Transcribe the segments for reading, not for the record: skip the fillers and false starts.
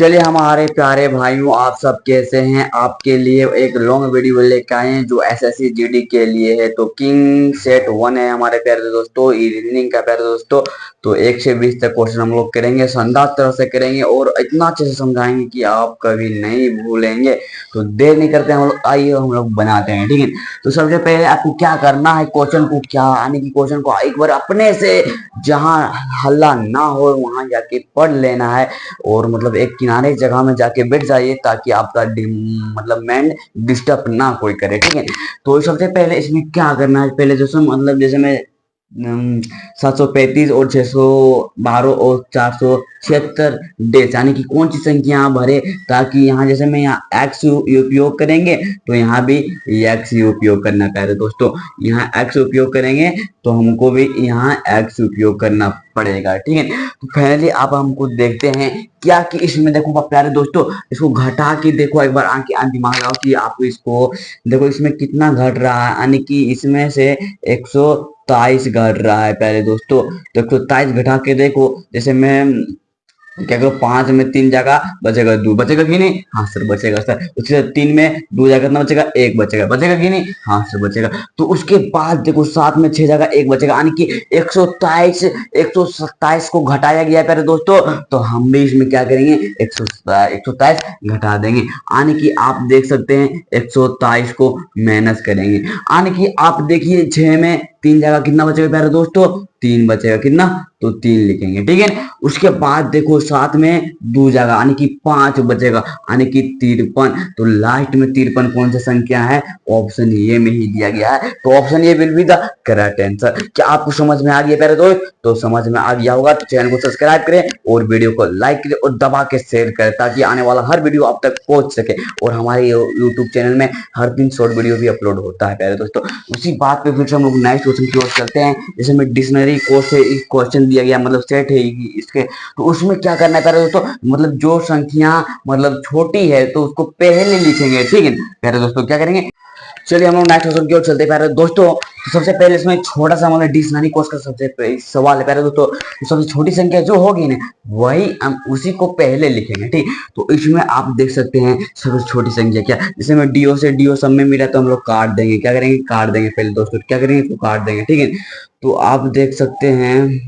चलिए हमारे प्यारे भाइयों, आप सब कैसे हैं। आपके लिए एक लॉन्ग वीडियो लेकर आए हैं जो एसएससी जीडी के लिए है। तो किंग सेट 1 है हमारे प्यारे दोस्तों, रीजनिंग का प्यारे दोस्तों। तो 1 से 20 तक क्वेश्चन हम लोग करेंगे, शानदार तरह से करेंगे और इतना अच्छे से समझाएंगे कि आप कभी नहीं भूलेंगे। तो देर नहीं करते हम लोग, आइए हम लोग बनाते हैं, ठीक है। तो सबसे पहले आपको क्या करना है, क्वेश्चन को क्या यानी कि क्वेश्चन को एक बार अपने से जहां हल्ला ना हो वहां जाके पढ़ लेना है और मतलब एक किनारे जगह में जाके बैठ जाइए ताकि आपका मतलब माइंड डिस्टर्ब ना कोई करे, ठीक है। तो सबसे पहले इसमें क्या करना है, पहले जैसे मैं 735 और 612 और 476 डेज यानी कि कौन सी संख्या भरे, ताकि यहाँ जैसे मैं यहाँ एक्स उपयोग करेंगे तो यहाँ भी एक्स उपयोग करना है दोस्तों। यहाँ एक्स उपयोग करेंगे तो हमको भी यहाँ एक्स उपयोग करना पड़ेगा, ठीक है। तो पहले आप हमको देखते हैं क्या कि इसमें देखो प्यारे दोस्तों, इसको घटा के देखो एक बार दिमाग लगाओ कि आपको इसको देखो इसमें कितना घट रहा है, यानी कि इसमें से 123 घट रहा है प्यारे दोस्तों। तो 123 घटा के देखो, जैसे मैं क्या करो 5 में 3 जगह बचेगा 2, बचेगा कि नहीं? हाँ सर बचेगा सर। उसके बाद 3 में 2 जगह कितना बचेगा? 1 बचेगा, बचेगा कि नहीं? हाँ सर बचेगा। तो उसके बाद देखो 7 में 6 जगह 1 बचेगा, यानी कि 127 को घटाया गया प्यारे दोस्तों। तो हम भी इसमें क्या करेंगे, 127 घटा देंगे, यानी कि आप देख सकते हैं 127 को माइनस करेंगे, यानी कि आप देखिए 6 में 3 जगह कितना बचेगा प्यारे दोस्तों? 3 बचेगा, कितना? तो 3 लिखेंगे, ठीक है। उसके बाद देखो 7 में 2 जगह यानी कि 5 बचेगा, यानी कि 53। तो लास्ट में 53 कौन सी संख्या है? ऑप्शन ए में ही दिया गया है। तो option A will be the correct answer. क्या आपको समझ में आ गया प्यारे दोस्त? तो समझ में आ गया होगा तो चैनल को सब्सक्राइब करें और वीडियो को लाइक करें और दबा के शेयर करें ताकि आने वाला हर वीडियो आप तक पहुंच सके। और हमारे यूट्यूब चैनल में हर दिन शॉर्ट वीडियो भी अपलोड होता है प्यारे दोस्तों। उसी बात पे फिर से हम लोग नेक्स्ट क्वेश्चन की ओर चलते हैं। जैसे में डिक्शनरी कोर्स से क्वेश्चन दिया गया, मतलब सेट है इसके, तो उसमें क्या करना है प्यारे दोस्तों, मतलब जो संख्या मतलब छोटी है तो उसको पहले लिखेंगे, ठीक है प्यारे दोस्तों। क्या करेंगे, चलिए हम लोग नेक्स्ट क्वेश्चन की ओर चलते हैं प्यारे दोस्तों। तो सबसे पहले इसमें छोटा सा मतलब डिक्शनरी कोर्स का सबसे सवाल है प्यारे दोस्तों। तो सबसे छोटी संख्या जो होगी ना वही हम उसी को पहले लिखेंगे, ठीक। तो इसमें आप देख सकते हैं सबसे छोटी संख्या क्या, जैसे में डीओ से डीओ सब में मिला तो हम लोग काट देंगे। क्या करेंगे? काट देंगे पहले दोस्तों, क्या करेंगे? तो काट देंगे, ठीक है। तो आप देख सकते हैं,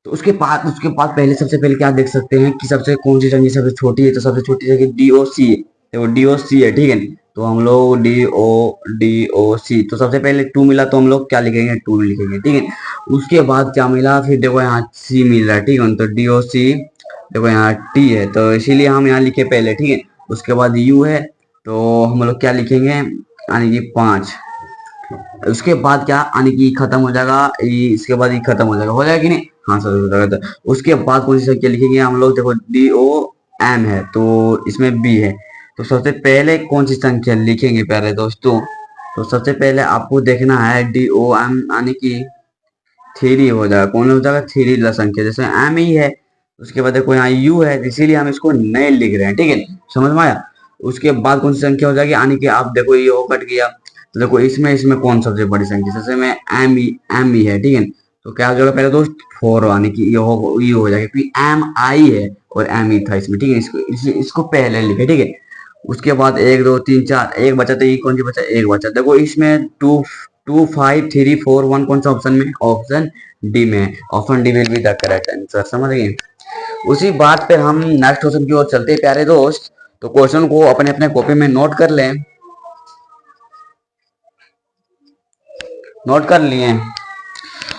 तो उसके बाद पहले सबसे पहले क्या देख सकते हैं कि सबसे कौन सी संख्या सबसे छोटी है। तो सबसे छोटी संख्या डीओसी है, देखो डीओसी है, ठीक है। तो हम लोग डीओसी, तो सबसे पहले 2 मिला तो हम लोग क्या लिखेंगे? 2 लिखेंगे, ठीक है। उसके बाद क्या मिला, फिर देखो यहाँ सी मिल रहा है, ठीक है। तो डीओसी देखो यहाँ टी है तो इसीलिए हम यहाँ लिखे पहले, ठीक है। उसके बाद यू है तो हम लोग क्या लिखेंगे, यानी कि 5। उसके बाद क्या, यानी कि खत्म हो जाएगा, इसके बाद ये खत्म हो जाएगा कि नहीं? हाँ सर हो जाएगा। तो उसके बाद कौन सी संख्या लिखेंगे हम लोग, देखो डी ओ एम है तो इसमें बी है। तो सबसे पहले कौन सी संख्या लिखेंगे प्यारे दोस्तों, तो सबसे पहले आपको देखना है डी ओ एम यानी कि 3 हो जाएगा। कौन हो जाएगा? 3 संख्या, जैसे एम ही है। उसके बाद देखो यहाँ यू है इसीलिए हम इसको नहीं लिख रहे हैं, ठीक है। समझ में आया? उसके बाद कौन सी संख्या हो जाएगी, यानी कि आप देखो ये ओ कट गया तो देखो इसमें इसमें कौन सबसे बड़ी संख्या, जैसे में एम ही है, ठीक है। तो क्या हो जाएगा पहले दोस्त 4, यानी कि ये हो जाएगा क्योंकि एम आई है और एम ई था इसमें, ठीक है। इसको पहले लिखे, ठीक है। उसके बाद 1 2 3 4 एक बचा, तो ये कौन सी बचा? एक बचा। देखो इसमें 2 5 3 4 1 कौन सा ऑप्शन में? ऑप्शन डी में। Option D will be the correct answer, समझ गए। उसी बात पे हम नेक्स्ट क्वेश्चन की ओर चलते हैं प्यारे दोस्त। तो क्वेश्चन को अपने अपने कॉपी में नोट कर लें, नोट कर लिए।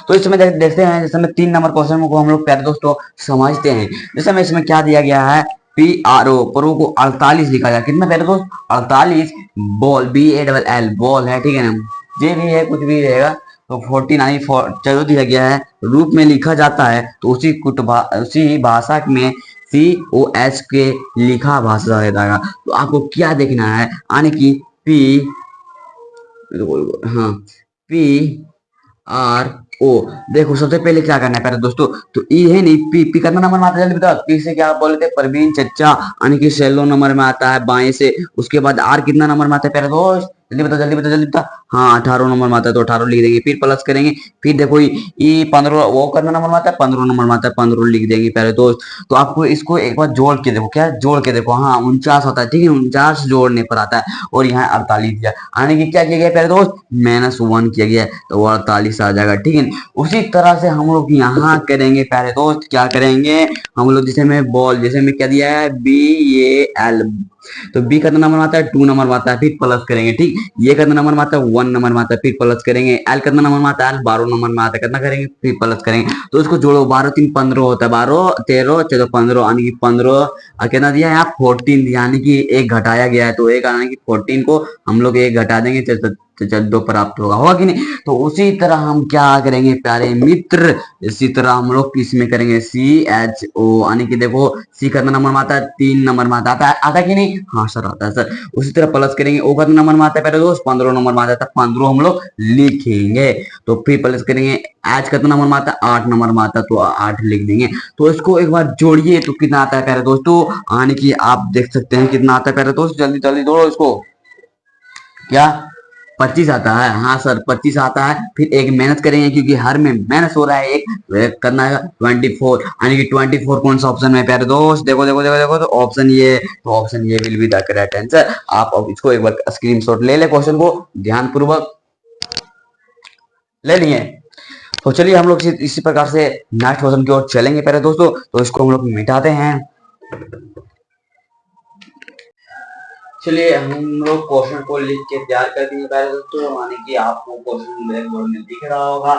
तो इसमें देखते हैं, जैसे में 3 नंबर क्वेश्चन को हम लोग प्यारे दोस्तों समझते हैं। जैसे में इसमें क्या दिया गया है, पी आर ओ प्रो को 48 लिखा जाए, कितना प्यारे दोस्त? 48 ball B A double L ball है, ठीक है ना। जे भी है कुछ भी रहेगा। तो 49 चलो दिया गया है रूप में लिखा जाता है, तो उसी भाषा में सी ओ एच के लिखा भाषा रहेगा। तो आपको क्या देखना है, यानी कि पी, हाँ पी आर ओ, देखो सबसे पहले क्या करना है प्यारे दोस्तों, तो ई है नहीं, पी कितना नंबर में आता है जल्दी बताओ। पी से क्या बोले थे? परवीन चचा, यानी कि 16 नंबर में आता है बाएं से। उसके बाद आर कितना नंबर में आता है प्यारे दोस्त? जल्दी बताओ जल्दी बताओ जल्दी बताओ। हाँ 18 नंबर में आता है तो 18 लिख देंगे, फिर प्लस करेंगे, फिर देखो ये 15 वो करना नंबर में आता है, 15 नंबर में आता है, 15 लिख देंगे पहले दोस्त। तो आपको इसको एक बार जोड़ के देखो, क्या जोड़ के देखो, हाँ 49 होता है, ठीक है 49 जोड़ने पर आता है, और यहाँ 48 दिया, यानी कि क्या किया गया पहले दोस्त, -1 किया गया है, तो वो 48 आ जाएगा, ठीक है। उसी तरह से हम लोग यहाँ करेंगे पहले दोस्त, क्या करेंगे हम लोग, जैसे में बॉल, जैसे में क्या दिया है BAL, तो बी का नंबर आता है 2 नंबर में आता है, फिर प्लस करेंगे, ठीक। ये कितना नंबर में आता है 1 नंबर में आता है, फिर प्लस करेंगे। एल कितना नंबर में आता है 12 नंबर में आता है, कितना करेंगे फिर प्लस करेंगे। तो इसको जोड़ो, 12 3 15 होता है, 12 13 14 15, यानी कि 15 कितना दिया है यहाँ 14, यानी कि एक घटाया गया है, तो एक यानी कि 14 को हम लोग एक घटा देंगे तो 14 प्राप्त होगा कि नहीं। तो उसी तरह हम क्या करेंगे प्यारे मित्र, इसी तरह हम लोग इसमें करेंगे CHO, यानी कि देखो सी कितना नंबर में आता है 3 नंबर में आता है, आता कि नहीं, हाँ सर आता है सर। उसी तरह प्लस करेंगे, ओ कितना नंबर में आता है पहले दोस्त 15 नंबर में आता है, 15 हम लोग लिखेंगे। तो फिर प्लस करेंगे, एच कितना नंबर में आता है 8 नंबर में आता है, तो 8 लिख देंगे। तो इसको एक बार जोड़िए तो कितना आता है प्यारे दोस्तों, यानी कि आप देख सकते हैं कितना आता है प्यारे दोस्त, जल्दी जल्दी जोड़ो इसको, क्या 25 आता है, हाँ सर 25 आता है। फिर एक मेहनत करेंगे क्योंकि हर में माइनस हो रहा है, एक करना है 24, यानी कि 24 कौन सा ऑप्शन में प्यारे दोस्त, देखो देखो देखो देखो, तो ऑप्शन ये, तो ऑप्शन ये will be the correct answer. आप अब इसको एक बार स्क्रीनशॉट ले ले, क्वेश्चन को ध्यान पूर्वक ले लिए। तो चलिए हम लोग इसी प्रकार से नेक्स्ट क्वेश्चन की ओर चलेंगे पहले दोस्तों, तो इसको हम लोग मिटाते हैं। चलिए हम लोग क्वेश्चन को लिख के तैयार कर दिए पहले दोस्तों, माने कि आपको क्वेश्चन ब्लैक बोर्ड में दिख रहा होगा।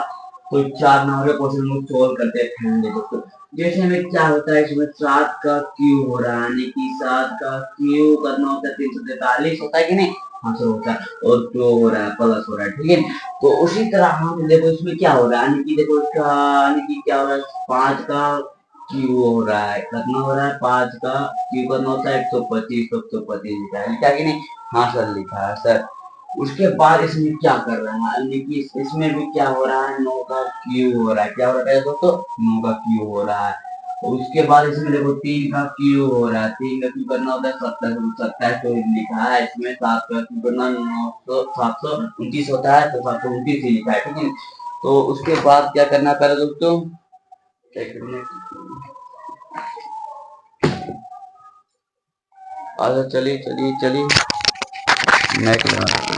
तो 4 नंबर के क्वेश्चन लोग सोल्व करते हैं फैमिली दोस्तों। जैसे हमें क्या होता है, इसमें 7 का क्यू हो रहा है, यानी कि 7 का क्यू करना होता है 343 होता है कि नहीं, हाँ सर होता है, और जो हो रहा है प्लस हो रहा है, ठीक है। तो उसी तरह हम देखो इसमें क्या हो रहा है, यानी कि देखो इसका, यानी कि क्या हो रहा है 5 का क्यू हो रहा है, कितना हो रहा है 5 का क्यू करना होता है 125, 125 लिखा है, लिखा कि नहीं, हाँ सर लिखा है सर। उसके बाद इसमें क्या कर रहा है, यानी कि इसमें भी क्या हो रहा है 9 का क्यू हो रहा है, क्या हो रहा है दोस्तों 9 का क्यू हो रहा है। उसके बाद इसमें देखो 3 का क्यू हो रहा है, 3 का क्यू करना होता है 27, 27 तो लिखा है, इसमें 7 का क्यू करना 900 729 होता है, तो 729 ही लिखा है, ठीक है। तो उसके बाद क्या करना है पहले दोस्तों, अच्छा चलिए चलिए चलिए नेक्स्ट।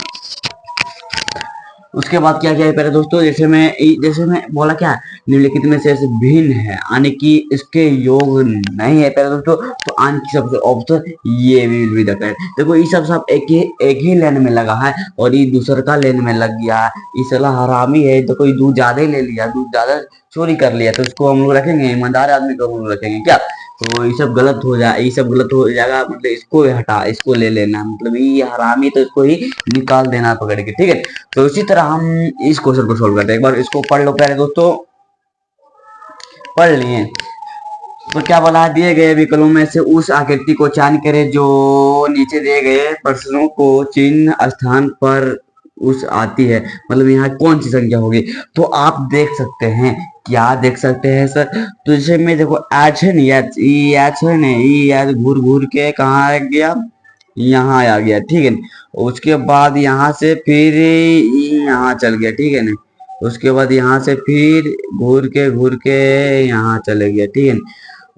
उसके बाद क्या किया है पहले दोस्तों, जैसे मैं बोला क्या निम्नलिखित में से भिन्न है, यानी कि इसके योग नहीं है पहले दोस्तों, तो आन की सबसे ऑप्शन ये विल बी द करेक्ट। देखो ये सब एक ही लेन में लगा है, और ये दूसर का लेन में लग गया है, ये साला हरामी है, तो कोई दूध ज्यादा ही ले लिया, दूध ज्यादा चोरी कर लिया, तो उसको हम लोग रखेंगे, ईमानदार आदमी को हम लोग रखेंगे क्या। तो ये सब गलत हो जाए, ये सब गलत हो जाएगा, मतलब इसको हटा, इसको ले लेना, मतलब ये हरामी तो इसको ही निकाल देना पकड़ के, ठीक है। तो इसी तरह हम इस क्वेश्चन को सोल्व करते हैं, एक बार इसको पढ़ लो पहले दोस्तों, पढ़ लिए। तो क्या बोला, दिए गए विकल्पों में से उस आकृति को चयन करें जो नीचे दिए गए प्रश्नों को चिन्ह स्थान पर उस आती है, मतलब यहाँ कौन सी संख्या होगी। तो आप देख सकते हैं, क्या देख सकते हैं सर, तो जैसे में देखो एच है नहीं, एच है नहीं, एच घूर घूर के कहाँ आ गया, यहाँ आ गया, ठीक है। उसके बाद यहाँ से फिर यहाँ चल गया, ठीक है ना। उसके बाद यहाँ से फिर घूर के यहाँ चले गया, ठीक है।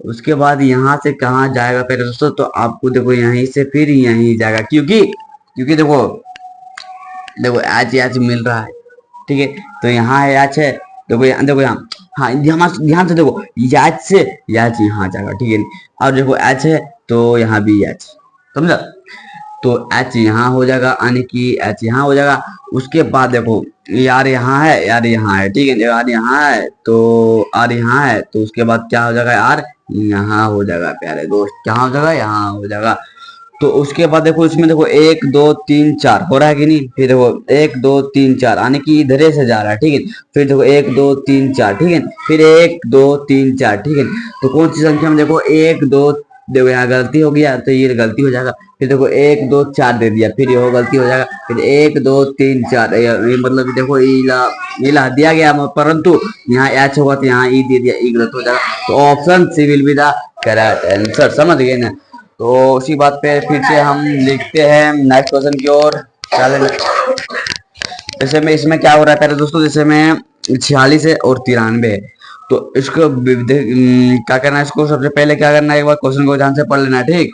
उसके बाद यहाँ से कहाँ जाएगा पहले दोस्तों, तो आपको देखो यहीं से फिर यहीं जाएगा, क्योंकि क्योंकि देखो देखो एच मिल रहा है, ठीक है। तो यहाँ है एच है, देखो यहाँ, हाँ ध्यान से देखो, एच से एच यहाँ जाएगा, ठीक है। और देखो एच है तो यहाँ भी एच, समझा। तो एच यहाँ हो जाएगा, यानी कि एच यहाँ हो जाएगा। उसके बाद देखो यार यहाँ है, यार यहाँ है, ठीक है, यार यहाँ है तो आर यहाँ है, तो उसके बाद क्या हो जाएगा यार यहाँ हो जाएगा प्यारे दोस्त, क्या हो जाएगा यहाँ हो जाएगा। तो उसके बाद देखो इसमें देखो 1 2 3 4 हो रहा है कि नहीं, फिर देखो 1 2 3 4, यानी कि इधरे से जा रहा है, ठीक है। फिर देखो 1 2 3 4, ठीक है, फिर 1 2 3 4, ठीक है। तो कौन सी संख्या में देखो 1 2, देखो यहाँ गलती हो गया तो ये गलती हो जाएगा। फिर देखो 1 2 4 दे दिया, फिर ये गलती हो जाएगा। फिर 1 2 3 4, ये मतलब देखो इला दिया गया, परंतु यहाँ एच होगा तो यहाँ ई दे दिया, ई गलत हो जाएगा। तो option C will be the correct answer, समझ गए ना। तो उसी बात पे फिर से हम लिखते हैं नेक्स्ट क्वेश्चन की ओर, चलें। जैसे में इसमें क्या हो रहा है पहले दोस्तों, जैसे में 46 है और 93 है, तो इसको क्या करना है, इसको सबसे पहले क्या करना है, एक बार क्वेश्चन को ध्यान से पढ़ लेना है, ठीक।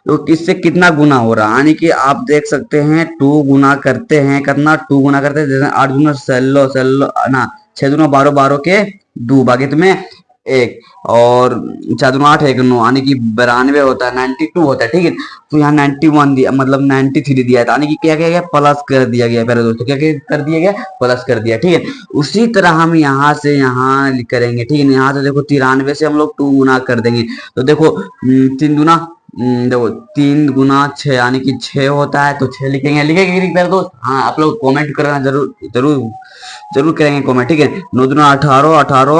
तो किससे कितना गुना हो रहा है, यानी कि आप देख सकते हैं 2 गुना करते हैं, कितना 2 गुना करते हैं, जैसे 8 दूना सेल्लो सेल्लो ना, 6 दूना 12 12 के 2 भागित में 1, और 4 दूना 8 1 9, यानी कि 92 होता है, 92 होता है, ठीक है। तो यहाँ 91 दिया, मतलब 93 दिया था, यानी कि क्या किया गया, प्लस कर दिया गया पहले दोस्तों, क्या कर दिया गया, प्लस कर दिया, ठीक है। उसी तरह हम यहाँ से यहाँ करेंगे, ठीक है। यहाँ से देखो 93 से हम लोग 2 गुना कर देंगे, तो देखो 3 दूना देखो 3 गुना 6, यानी कि 6 होता है, तो 6 लिखेंगे, लिखेंगे मेरे दोस्त, हाँ आप लोग कमेंट करना जरूर जरूर जरूर करेंगे कमेंट, ठीक है। 9 दूना 18 18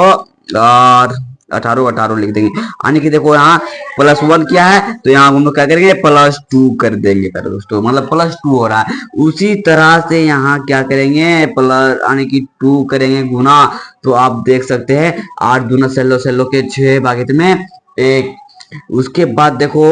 और 18 18 लिख देंगे, यानी कि देखो यहाँ +1 क्या है, तो यहाँ हम लोग क्या करेंगे, +2 कर देंगे मेरे दोस्तों, मतलब +2 हो रहा है। उसी तरह से यहाँ क्या करेंगे, प्लस यानी कि 2 करेंगे गुना, तो आप देख सकते हैं 8 दूना सेल्लो सेल्लो के 6 भागित में 1, उसके बाद देखो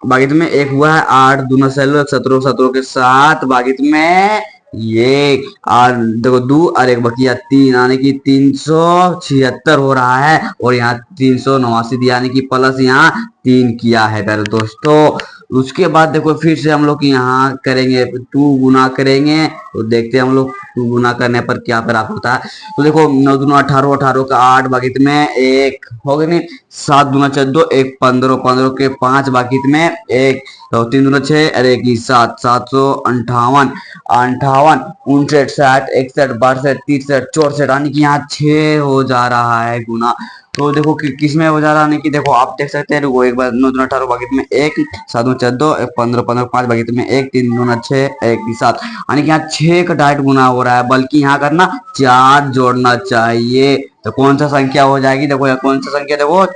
भागित में 1 हुआ है, 8 दूना सेल्लो 17 17 के 7 भागित में ये, और देखो 2 और 1 बकिया 3, यानी कि 376 हो रहा है, और यहाँ 389 दिया, यानी कि प्लस यहाँ 3 किया है मेरे दोस्तों। उसके बाद देखो फिर से हम लोग यहाँ करेंगे 2 गुना करेंगे, तो देखते हैं हम लोग 2 गुना करने पर क्या प्राप्त होता है। तो देखो 9 दूना 18 18 का 8 भागित में 1 हो गया नहीं, 7 दूना 14 1 15 15 के 5 भागित में 1, तो 3 दूना 6 और 1 7 758 58 59 60 61 62 63 64, यानी कि यहाँ 6 हो जा रहा है गुना। तो देखो किस में हो जा रहा है, कि देखो आप देख सकते हैं, रुको एक बार 9 दूना 18 भागित में 1 7 दूना 14 15 15 5 भागित में 1 3 दूना 6 1 7, यानी कि यहाँ 6 का डायरेक्ट गुना हो रहा है, बल्कि यहाँ करना 4 जोड़ना चाहिए। तो कौन सा संख्या हो जाएगी, देखो यहाँ कौन सा संख्या, देखो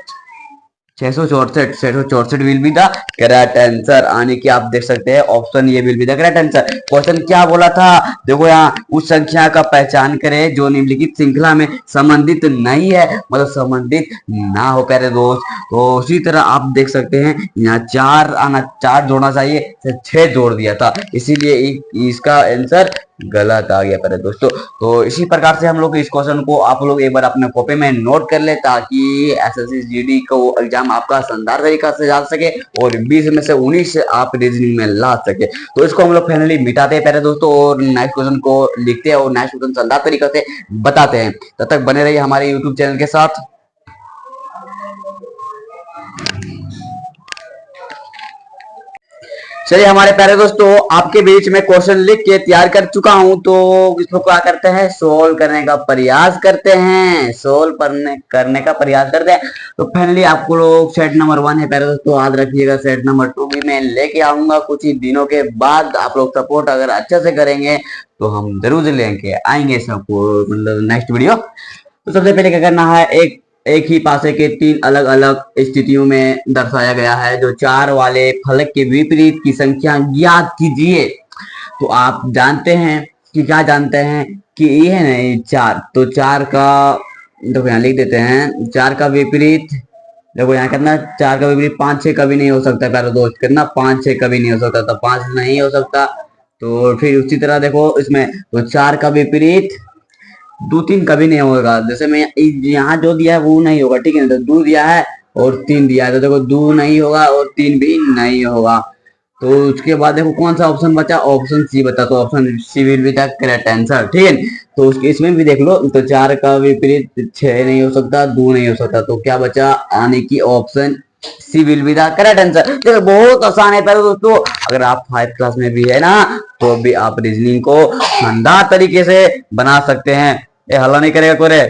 664 will be the correct answer, यानी कि आप देख सकते हैं ऑप्शन ये will be the correct answer. Question क्या बोला था, देखो यहाँ उस संख्या का पहचान करें जो निम्नलिखित श्रृंखला में संबंधित नहीं है, मतलब संबंधित ना हो प्यारे दोस्त। तो उसी तरह आप देख सकते हैं यहाँ 4 आना, 4 जोड़ना चाहिए, 6 जोड़ दिया था, इसीलिए इसका आंसर गलत आ गया प्यारे दोस्तों। तो इसी प्रकार से हम लोग इस क्वेश्चन को आप लोग एक बार अपने कॉपी में नोट कर ले, ताकि एसएससी जीडी को एग्जाम आपका शानदार तरीका से जा सके और 20 में से 19 आप रीजनिंग में ला सके। तो इसको हम लोग फाइनली मिटाते हैं प्यारे दोस्तों, और नेक्स्ट क्वेश्चन को लिखते हैं और नेक्स्ट क्वेश्चन शानदार तरीका से बताते हैं। तब तक बने रहिए हमारे यूट्यूब चैनल के साथ। चलिए हमारे प्यारे दोस्तों, आपके बीच में क्वेश्चन लिख के तैयार कर चुका हूं, तो इसको क्या करते हैं, सोल्व करने का प्रयास करते हैं, सोल्व करने का प्रयास करते हैं। तो फाइनली आपको लोग सेट नंबर 1 है प्यारे दोस्तों, याद रखिएगा। सेट नंबर 2 भी मैं लेके आऊंगा कुछ ही दिनों के बाद। आप लोग सपोर्ट अगर अच्छे से करेंगे तो हम जरूर लेके आएंगे सपोर्ट, मतलब नेक्स्ट वीडियो। तो सबसे पहले क्या करना है, एक ही पासे के 3 अलग अलग स्थितियों में दर्शाया गया है, जो 4 वाले फलक के विपरीत की संख्या ज्ञात कीजिए। तो आप जानते हैं कि क्या जानते हैं कि ये है ना 4, तो 4 का देखो यहाँ लिख देते हैं, 4 का विपरीत देखो यहाँ कितना, 4 का विपरीत 5 6 कभी नहीं हो सकता प्यारे दोस्त, कितना 5 6 कभी नहीं हो सकता, तो 5 नहीं हो सकता। तो फिर उसी तरह देखो इसमें, तो 4 का विपरीत 2 3 कभी नहीं होगा, जैसे मैं यहाँ जो दिया है वो नहीं होगा, ठीक है। तो 2 दिया है और 3 दिया है, तो देखो 2 नहीं होगा और 3 भी नहीं होगा। तो उसके बाद देखो कौन सा ऑप्शन बचा, ऑप्शन सी बचा, तो option C will be the correct answer, ठीक है। तो उसके इसमें भी देख लो, तो 4 का विपरीत 6 नहीं हो सकता, 2 नहीं हो सकता, तो क्या बचा, आने की option C will be the correct answer. देखो बहुत आसान है पहले दोस्तों, अगर आप 5th क्लास में भी है ना, तो भी आप रीजनिंग को शानदार तरीके से बना सकते हैं। ये हल्ला नहीं करेगा कोरे,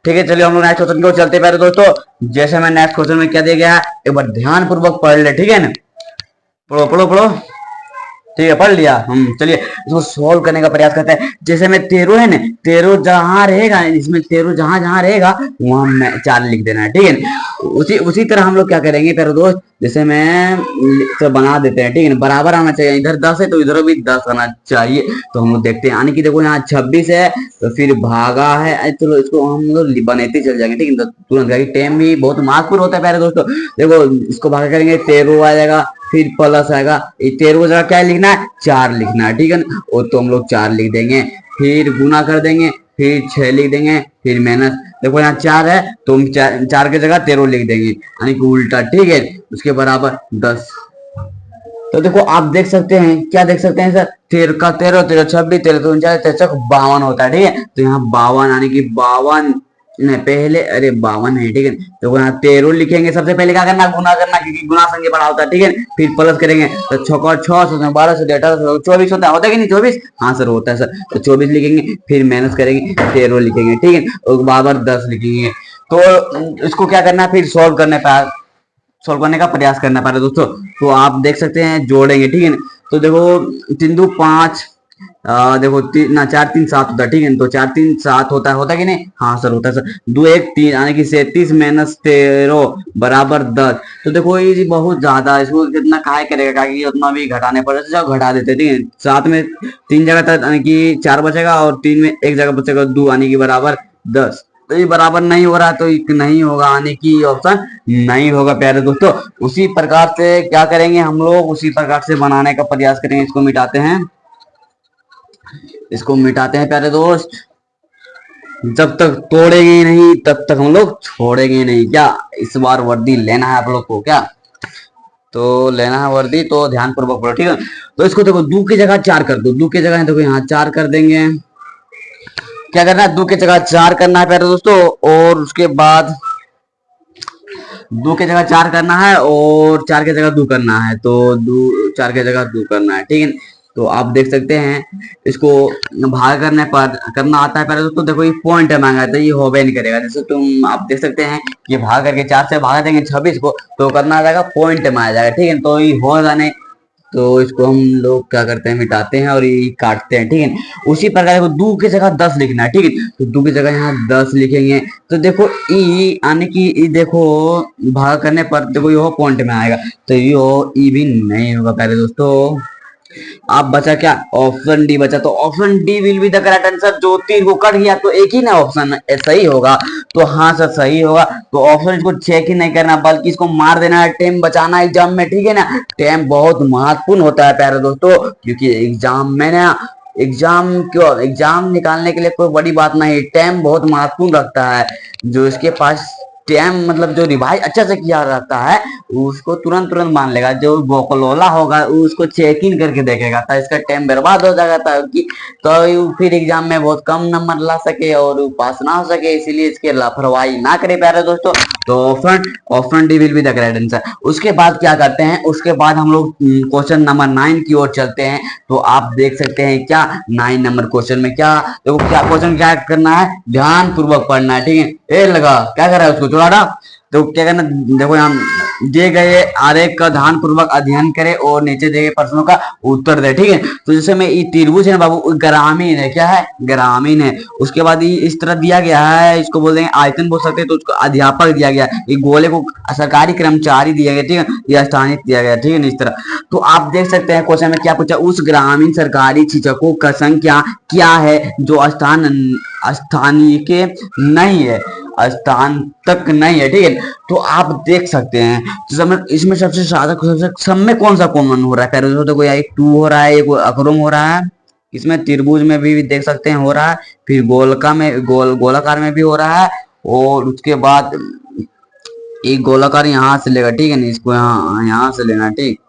ठीक है। चलिए हम लोग नेक्स्ट क्वेश्चन को चलते हैं दोस्तों। जैसे मैं नेक्स्ट क्वेश्चन में क्या दिया गया है, एक बार ध्यान पूर्वक पढ़ ले, ठीक है ना, पढ़ो पढ़ो पढ़ो, ठीक है, पढ़ लिया। चलिए इसको सोल्व करने का प्रयास करते हैं। जैसे में 13 है ना, 13 जहां रहेगा, इसमें 13 जहां जहां रहेगा वहां में 4 लिख देना है, ठीक है। उसी तरह हम लोग क्या करेंगे प्यारे दोस्त, जैसे मैं तो बना देते हैं, ठीक है, बराबर आना चाहिए, इधर 10 है तो इधर भी 10 आना चाहिए। तो हम लोग देखते हैं, यानी कि देखो यहाँ 26 है, तो फिर भागा है, चलो इसको हम लोग बनाते चल जाएंगे, ठीक है। तो तुरंत टाइम भी बहुत महत्वपूर्ण होता है प्यारे दोस्तों। देखो इसको भागा करेंगे 13 आ जाएगा, फिर प्लस आएगा, ये 13 को जगह क्या लिखना है, 4 लिखना है, ठीक है ना। और तो हम लोग 4 लिख देंगे, फिर गुना कर देंगे, फिर 6 लिख देंगे, फिर माइनस, देखो यहाँ 4 है तो हम 4 की जगह 13 लिख देंगे, यानी कि उल्टा, ठीक है। उसके बराबर 10। तो देखो आप देख सकते हैं, क्या देख सकते हैं सर, 13 का 13, 13 26, 13 तो 49, 13 52 होता है, ठीक है। तो यहाँ 52 यानी कि 52 नहीं, पहले अरे 52 है, ठीक है। तो यहाँ 13 लिखेंगे, सबसे पहले क्या करना, गुना करना, क्योंकि गुना संख्या बड़ा होता है, ठीक है। फिर प्लस करेंगे तो 6 और 6 12 से 18 24 होता है कि नहीं, 24, हाँ सर होता है सर। तो 24 लिखेंगे, फिर माइनस करेंगे, 13 लिखेंगे, ठीक है। और बराबर 10 लिखेंगे। तो इसको क्या करना है, फिर सॉल्व करने का प्रयास करना पड़ रहा है दोस्तों। तो आप देख सकते हैं, जोड़ेंगे, ठीक है। तो देखो 3 2 5, देखो 4 3 7 होता है, ठीक है। तो 4 3 7 होता है कि नहीं, हाँ सर होता है सर। 2 1 3 यानी कि 37 माइनस 13 बराबर 10। तो देखो ये जी बहुत ज्यादा, इसको कितना काय करेगा, कि उतना भी घटाने पड़े तो घटा देते, ठीक है। 7 में 3 जगह तक यानी कि 4 बचेगा, और 3 में 1 जगह बचेगा 2 यानी कि बराबर 10। तो ये बराबर नहीं हो रहा, तो एक नहीं होगा, आने की ऑप्शन नहीं होगा प्यारे दोस्तों। उसी प्रकार से क्या करेंगे हम लोग, उसी प्रकार से बनाने का प्रयास करेंगे। इसको मिटाते हैं, इसको मिटाते हैं प्यारे दोस्त। जब तक तोड़ेंगे नहीं तब तक हम लोग छोड़ेंगे नहीं, क्या इस बार वर्दी लेना है आप लोग को, क्या तो लेना है वर्दी, तो ध्यान पूर्वक पढ़ो, ठीक है। तो इसको देखो 2 की जगह 4 कर दो, 2 की जगह देखो यहाँ 4 कर देंगे। क्या करना है, 2 की जगह 4 करना है प्यारे दोस्तों, और उसके बाद 2 की जगह 4 करना है, और 4 की जगह 2 करना है, तो 4 की जगह 2 करना है, ठीक है। तो आप देख सकते हैं, इसको भाग करने पर करना आता है पहले दोस्तों। देखो ये पॉइंट है मांगा है, तो ये होबे नहीं करेगा। जैसे तुम आप देख सकते हैं कि भाग करके 4 से भाग देंगे 26 को, तो करना आ जाएगा पॉइंट में आ जाएगा, ठीक है। तो ये हो जाने, तो इसको हम लोग क्या करते हैं, मिटाते हैं और ये काटते हैं, ठीक है। उसी प्रकार को 2 की जगह 10 लिखना है, ठीक है। तो 2 की जगह यहाँ 10 लिखेंगे। तो देखो ई आने की, ई देखो भाग करने पर देखो ये पॉइंट में आएगा, तो ये ई भी नहीं होगा प्यारे दोस्तों। आप बचा क्या, ऑप्शन डी बचा। तो option D will be the correct answer. जो 3 को कट गया तो एक ही ना ऑप्शन सही होगा, तो हाँ सर सही होगा। तो ऑप्शन इसको चेक ही नहीं करना, बल्कि इसको मार देना है, टाइम बचाना एग्जाम में, ठीक है ना। टाइम बहुत महत्वपूर्ण होता है प्यारे दोस्तों, क्योंकि एग्जाम में ना, एग्जाम निकालने के लिए कोई बड़ी बात नहीं, टाइम बहुत महत्वपूर्ण रखता है। जो इसके पास टाइम मतलब जो रिवाइज अच्छे से किया रहता है, उसको तुरंत तुरंत मान लेगा। जो बोकलोला होगा उसको चेक इन करके देखेगा, तो इसका टाइम बर्बाद हो जाएगा, तो फिर एग्जाम में बहुत कम नंबर ला सके और पास ना हो सके। इसीलिए इसके लापरवाही ना करे प्यारे दोस्तों। तो option D will be the correct answer. उसके बाद क्या करते हैं, उसके बाद हम लोग क्वेश्चन नंबर 9 की ओर चलते हैं। तो आप देख सकते हैं क्या 9 नंबर क्वेश्चन में क्या, देखो क्या क्वेश्चन क्या करना है, ध्यान पूर्वक पढ़ना है, ठीक है। ए लगा क्या कर रहा है, उसको चुरा। तो क्या करना, देखो यहाँ दिए गए आरेख का ध्यान पूर्वक अध्ययन करे और नीचे दिए गए प्रश्नों का उत्तर दे, ठीक है। तो जैसे में ये त्रिभुज है बाबू, ग्रामीण है, क्या है, ग्रामीण है। उसके बाद ये इस तरह दिया गया है, इसको बोल देंगे आयतन बोल सकते हैं। तो उसको अध्यापक दिया गया, ये गोले को सरकारी कर्मचारी दिया गया, ठीक है, या स्थानिक दिया गया, ठीक है, इस तरह। तो आप देख सकते हैं क्वेश्चन में क्या पूछा, उस ग्रामीण सरकारी शिक्षकों का संख्या क्या है जो स्थानीय के नहीं है, स्थान तक नहीं है, ठीक है। तो आप देख सकते हैं, तो इसमें सबसे ज्यादा सब में कौन सा कॉमन हो रहा है पहले तो कोई 2 हो रहा है, एक अकरम हो रहा है। इसमें त्रिभुज में भी देख सकते हैं हो रहा है, फिर गोलका में गोलाकार में भी हो रहा है, और उसके बाद एक गोलाकार यहाँ से लेगा, ठीक है ना, इसको यहाँ से लेना, ठीक।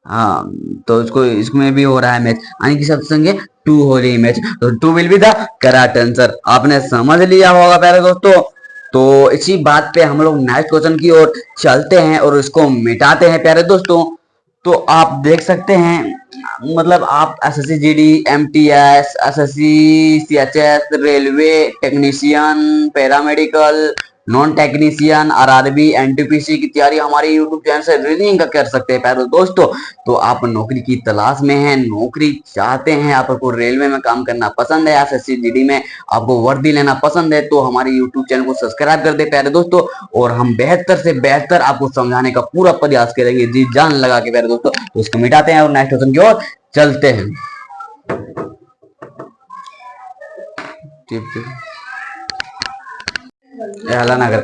हाँ, तो इसको इसमें भी हो रहा है मैच, यानी कि सबसे संगे 2 हो रही है मैच। तो 2 will be the correct answer. आपने समझ लिया होगा प्यारे दोस्तों। तो इसी बात पे हम लोग नेक्स्ट क्वेश्चन की ओर चलते हैं और इसको मिटाते हैं प्यारे दोस्तों। तो आप देख सकते हैं, मतलब आप SSC GD, MTS, SSC, CHS, railway technician, paramedical, non technician, RRB, NTPC की तैयारी हमारे यूट्यूब चैनल से रीडिंग का कर सकते हैं प्यारे दोस्तों। तो आप नौकरी की तलाश में हैं, नौकरी चाहते हैं, आपको रेलवे में काम करना पसंद है, एसएससी जीडी में आपको वर्दी लेना पसंद है, तो हमारे यूट्यूब चैनल को सब्सक्राइब कर दे प्यारे दोस्तों। और हम बेहतर से बेहतर आपको समझाने का पूरा प्रयास करेंगे, जी जान लगा के प्यारे दोस्तों। तो इसको मिटाते हैं और नेक्स्ट क्वेश्चन की ओर चलते हैं। हला ना कर,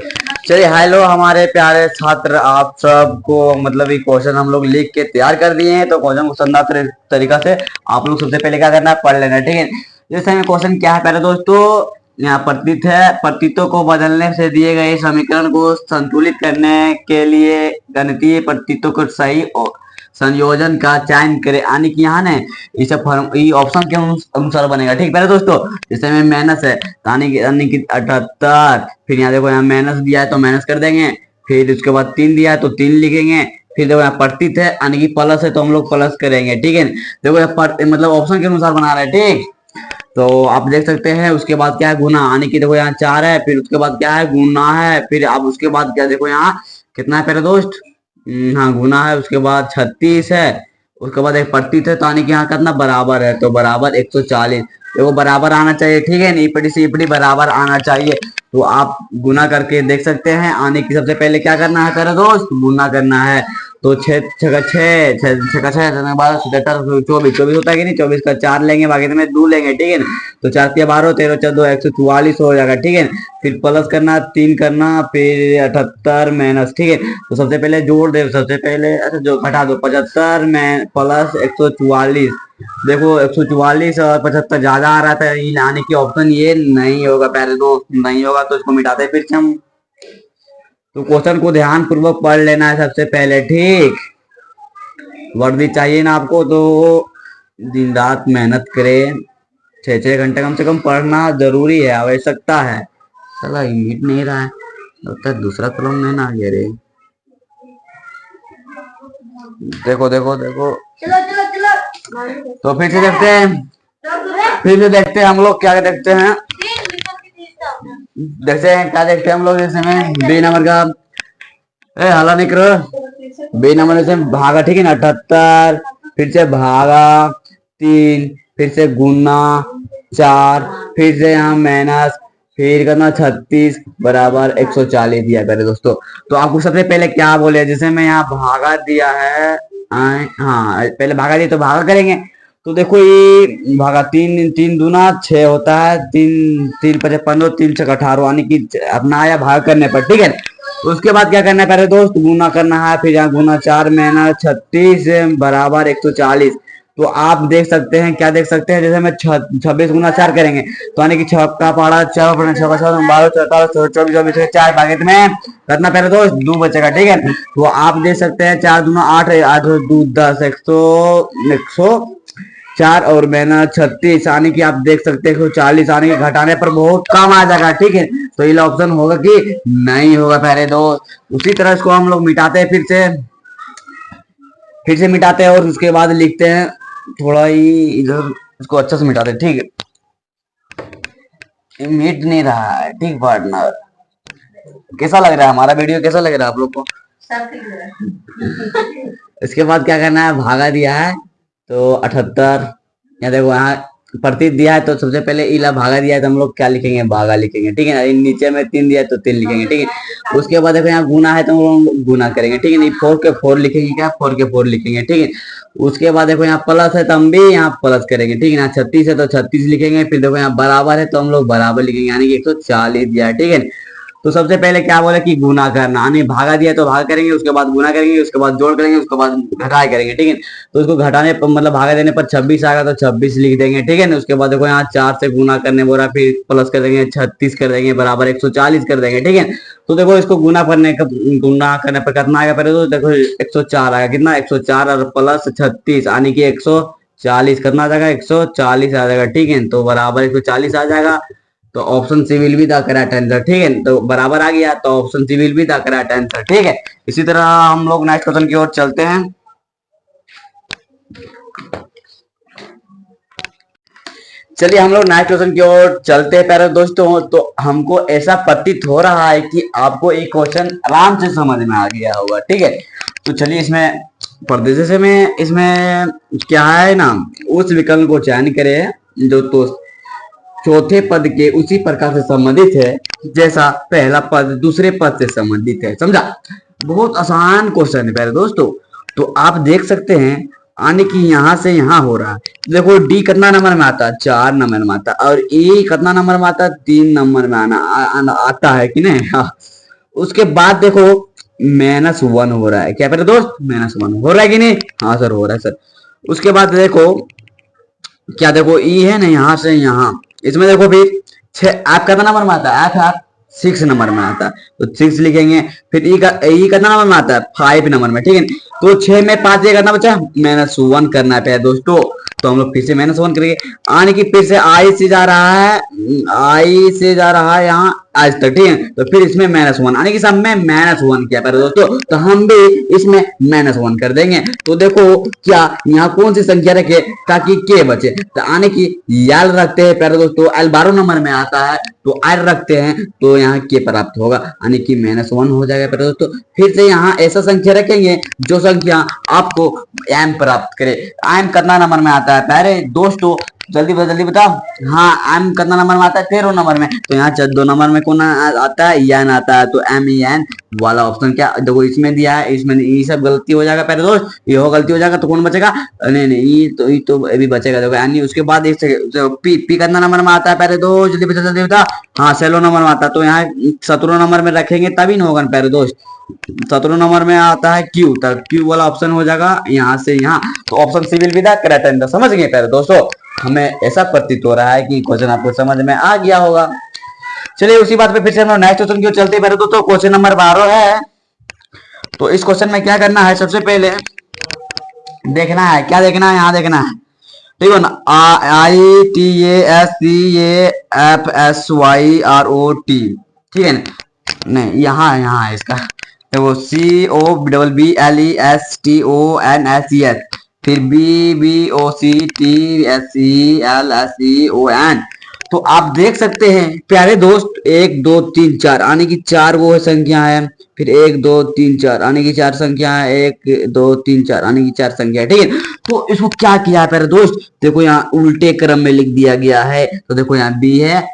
चलिए हेलो हमारे प्यारे छात्र, आप सबको मतलब ये क्वेश्चन हम लोग लिख के तैयार कर दिए हैं। तो क्वेश्चन को शानदार तरीका से आप लोग सबसे पहले क्या करना है, पढ़ लेना है, ठीक है। जैसे हमें क्वेश्चन क्या है, पहले दोस्तों यहाँ प्रतीत है, प्रतीतों को बदलने से दिए गए समीकरण को संतुलित करने के लिए गणितीय प्रतीतों को सही और संयोजन का चयन करें। यानी कि यहाँ ने इसे ऑप्शन के अनुसार बनेगा, ठीक। पहले दोस्तों जैसे में माइनस है, यानी कि 78, फिर यहाँ देखो यहाँ माइनस दिया है तो माइनस कर देंगे, फिर उसके बाद 3 दिया है तो 3 लिखेंगे, फिर देखो यहाँ प्रतीत है यानी कि प्लस है तो हम लोग प्लस करेंगे, ठीक है। देखो यहाँ मतलब ऑप्शन के अनुसार बना रहे हैं, ठीक। तो आप देख सकते हैं उसके बाद क्या है, गुना, यानी कि देखो यहाँ 4 है, फिर उसके बाद क्या है, गुना है, फिर आप उसके बाद क्या देखो यहाँ कितना है पहले दोस्त, हाँ गुना है, उसके बाद 36 है, उसके बाद एक प्रतीत है तो यानी कि यहाँ कितना बराबर है, तो बराबर 140। देखो बराबर आना चाहिए, ठीक है, ईपड़ी से ईपड़ी बराबर आना चाहिए। तो आप गुना करके देख सकते हैं। आने की सबसे पहले क्या करना है प्यारे दोस्त, गुना करना है। तो 6 छः 12 77 24 होता है कि नहीं, 24 का 4 लेंगे, बाकी में 2 लेंगे, ठीक है। तो 4 तिया 12 13 14 144 हो जाएगा, ठीक है। फिर प्लस करना 3 करना, फिर 78 माइनस, ठीक है। तो सबसे पहले जोड़ दे, सबसे पहले अच्छा जो घटा दो, 75 में प्लस 144। देखो 144 और 75 ज्यादा आ रहा था, लाने की ऑप्शन ये नहीं होगा प्यारे दोस्त, नहीं होगा तो इसको मिटाते फिर से हम। तो क्वेश्चन को ध्यान पूर्वक पढ़ लेना है सबसे पहले, ठीक। वर्दी चाहिए ना आपको तो दिन रात मेहनत करें, 6 घंटे कम से कम पढ़ना जरूरी है, आवश्यकता है। चला मीट नहीं रहा है, लगता है दूसरा कलम में ना गया रे। देखो देखो देखो, चलो चलो चलो, तो फिर से देखते हैं, फिर से देखते हैं हम लोग क्या देखते हैं, देखते हैं क्या देखते हैं हम लोग। जैसे में बी नंबर का हाला नहीं करो, बी नंबर से भागा, ठीक है ना, 78, फिर से भागा 3, फिर से गुना 4, फिर से यहाँ माइनस, फिर करना 36 बराबर 140 दिया करे दोस्तों। तो आपको सबसे पहले क्या बोले, जैसे मैं यहाँ भागा दिया है, हाँ पहले भागा दिया तो भागा करेंगे। तो देखो ये भागा 3 3 दूना 6 होता है, 3 3 5 15 3 6 18, यानी कि अपना आया भाग करने पर, ठीक है। तो उसके बाद क्या करना है पहले दोस्त, गुना करना है, फिर यहाँ गुना 4 में 36 बराबर 140। तो आप देख सकते हैं, क्या देख सकते हैं, जैसे मैं 26 गुना 4 करेंगे तो यानी कि 6 का पारा 4 12 12 14 24 24 4 पैकेट में करना पहले दोस्त 2 बचेगा, ठीक है। तो आप देख सकते हैं 4 दूना 8 8 2 10 104 और मैंने 36, यानी कि आप देख सकते हैं 40 आने के घटाने पर बहुत कम आ जाएगा, ठीक है। तो ये ऑप्शन होगा कि नहीं होगा पहले दोस्त। उसी तरह इसको हम लोग मिटाते हैं, फिर से मिटाते हैं और उसके बाद लिखते हैं थोड़ा ही इधर, इसको अच्छे से मिटाते हैं, ठीक है। मिट नहीं रहा है, ठीक पार्टनर। कैसा लग रहा है हमारा वीडियो, कैसा लग रहा है आप लोग को? इसके बाद क्या करना है, भागा दिया है तो 78, यहाँ देखो यहाँ प्रतीत दिया है तो सबसे पहले इला भागा दिया है तो हम लोग क्या लिखेंगे, भागा लिखेंगे, ठीक है ना। नीचे में 3 दिया है तो 3 लिखेंगे, ठीक है। उसके बाद देखो यहाँ गुना है तो हम लोग गुना करेंगे, ठीक है। नहीं 4 के 4 लिखेंगे, क्या 4 के 4 लिखेंगे, ठीक है। उसके बाद देखो यहाँ प्लस है तो हम भी यहाँ प्लस करेंगे, ठीक है। यहाँ 36 है तो 36 लिखेंगे, फिर देखो यहाँ बराबर है तो हम लोग बराबर लिखेंगे, यानी कि 140 दिया है, ठीक है। तो सबसे पहले क्या बोले कि गुना करना, यानी भागा दिया तो भाग करेंगे, उसके बाद गुना करेंगे, उसके बाद जोड़ करेंगे, उसके बाद घटाए करेंगे, ठीक है। तो उसको घटाने पर मतलब भागा देने पर 26 आएगा तो 26 लिख देंगे, ठीक है ना। उसके बाद देखो यहाँ 4 से गुना करने बोला, फिर प्लस कर देंगे 36 कर देंगे बराबर 140 कर देंगे, ठीक है। तो देखो इसको गुना करने पर कितना आएगा पहले तो देखो 104 आएगा, कितना 104 और प्लस 36 यानी कि 140 कितना आ जाएगा, 140 आ जाएगा, ठीक है। तो बराबर 140 आ जाएगा। तो option C will be the correct answer, ठीक है। तो बराबर आ गया तो option C will be the correct answer, ठीक है। इसी तरह हम लोग नेक्स्ट क्वेश्चन की ओर चलते हैं। चलिए हम लोग नेक्स्ट क्वेश्चन की ओर चलते हैं प्यारे दोस्तों। तो हमको ऐसा प्रतीत हो रहा है कि आपको एक क्वेश्चन आराम से समझ में आ गया होगा, ठीक है। तो चलिए इसमें पर्दे से में इसमें क्या है ना, उस विकल्प को चयन करें जो तो चौथे पद के उसी प्रकार से संबंधित है जैसा पहला पद दूसरे पद से संबंधित है, समझा। बहुत आसान क्वेश्चन है प्यारे दोस्तों। तो आप देख सकते हैं आने की यहाँ से यहाँ हो रहा है। देखो डी कितना नंबर में आता है, 4 नंबर में आता है, और ई कितना नंबर में आता है, 3 नंबर में आता है कि नहीं। हाँ। उसके बाद देखो -1 हो रहा है, क्या मेरे दोस्त, -1 हो रहा है कि नहीं, हाँ सर हो रहा है सर। उसके बाद देखो क्या, देखो ई है ना यहाँ से यहाँ, इसमें देखो फिर छह आप कितना नंबर में आता है, आप 6 नंबर में आता है, तो 6 लिखेंगे। फिर ई कितना नंबर में आता है, 5 नंबर में, ठीक है। तो 6 में 5 ये करना बचा, -1 करना है प्यारे दोस्तों। तो हम लोग फिर से -1 करेंगे, आने की फिर से आई से जा रहा है, आई से जा रहा है यहाँ आज तक, ठीक है। तो फिर इसमें -1 आने की सब में -1 किया प्यारे दोस्तों, तो हम भी इसमें -1 कर देंगे। तो देखो क्या यहाँ कौन सी संख्या रखे ताकि के बचे, तो आने की यल रखते हैं प्यारे दोस्तों, एल 12 नंबर में आता है, तो एल रखते हैं, तो यहाँ के प्राप्त होगा, यानी कि -1 हो जाएगा प्यारे दोस्तों। फिर से यहाँ ऐसा संख्या रखेंगे जो संख्या आपको एम प्राप्त करे। एम कितना नंबर में आता है प्यारे दोस्तों, जल्दी बताओ। हाँ एम कितना नंबर में आता है, 13 नंबर में। तो यहाँ 2 नंबर में कौन आता है, एन आता है, तो एम ई एन वाला ऑप्शन क्या देखो इसमें दिया है, इसमें ये सब गलती हो जाएगा पहले दोस्त, ये हो गलती हो जाएगा, तो कौन बचेगा, नहीं ये तो अभी बचेगा देखो, यानी उसके बाद एक पी कितना नंबर में आता है पहले दोस्त, जल्दी बता। हाँ 16 नंबर में आता है, तो यहाँ 17 नंबर में रखेंगे तभी ना होगा पहले दोस्त। 17 नंबर में आता है क्यू, तब क्यू वाला ऑप्शन हो जाएगा यहाँ से यहाँ, तो option C will be the correct answer. समझ गए पहले दोस्तों, हमें ऐसा प्रतीत हो रहा है कि क्वेश्चन आपको समझ में आ गया होगा। चलिए उसी बात पे फिर से हम नेक्स्ट क्वेश्चन की ओर चलते हैं दोस्तों। क्वेश्चन नंबर 12 है, तो इस क्वेश्चन में क्या करना है, सबसे पहले देखना है, क्या देखना है, यहाँ देखना है, ठीक है ना, ITASCAFSYROT, ठीक है ना, नहीं यहाँ है इसका, देखो COBBLESTONSES, फिर BBOCTSELSEON। तो आप देख सकते हैं प्यारे दोस्त, 1 2 3 4 आने की 4 वो है संख्या है, फिर 1 2 3 4 आने की 4 संख्या है, 1 2 3 4 आने की 4 संख्या है, ठीक है। तो इसको क्या किया है प्यारे दोस्त, देखो यहाँ उल्टे क्रम में लिख दिया गया है, तो देखो यहाँ बी है,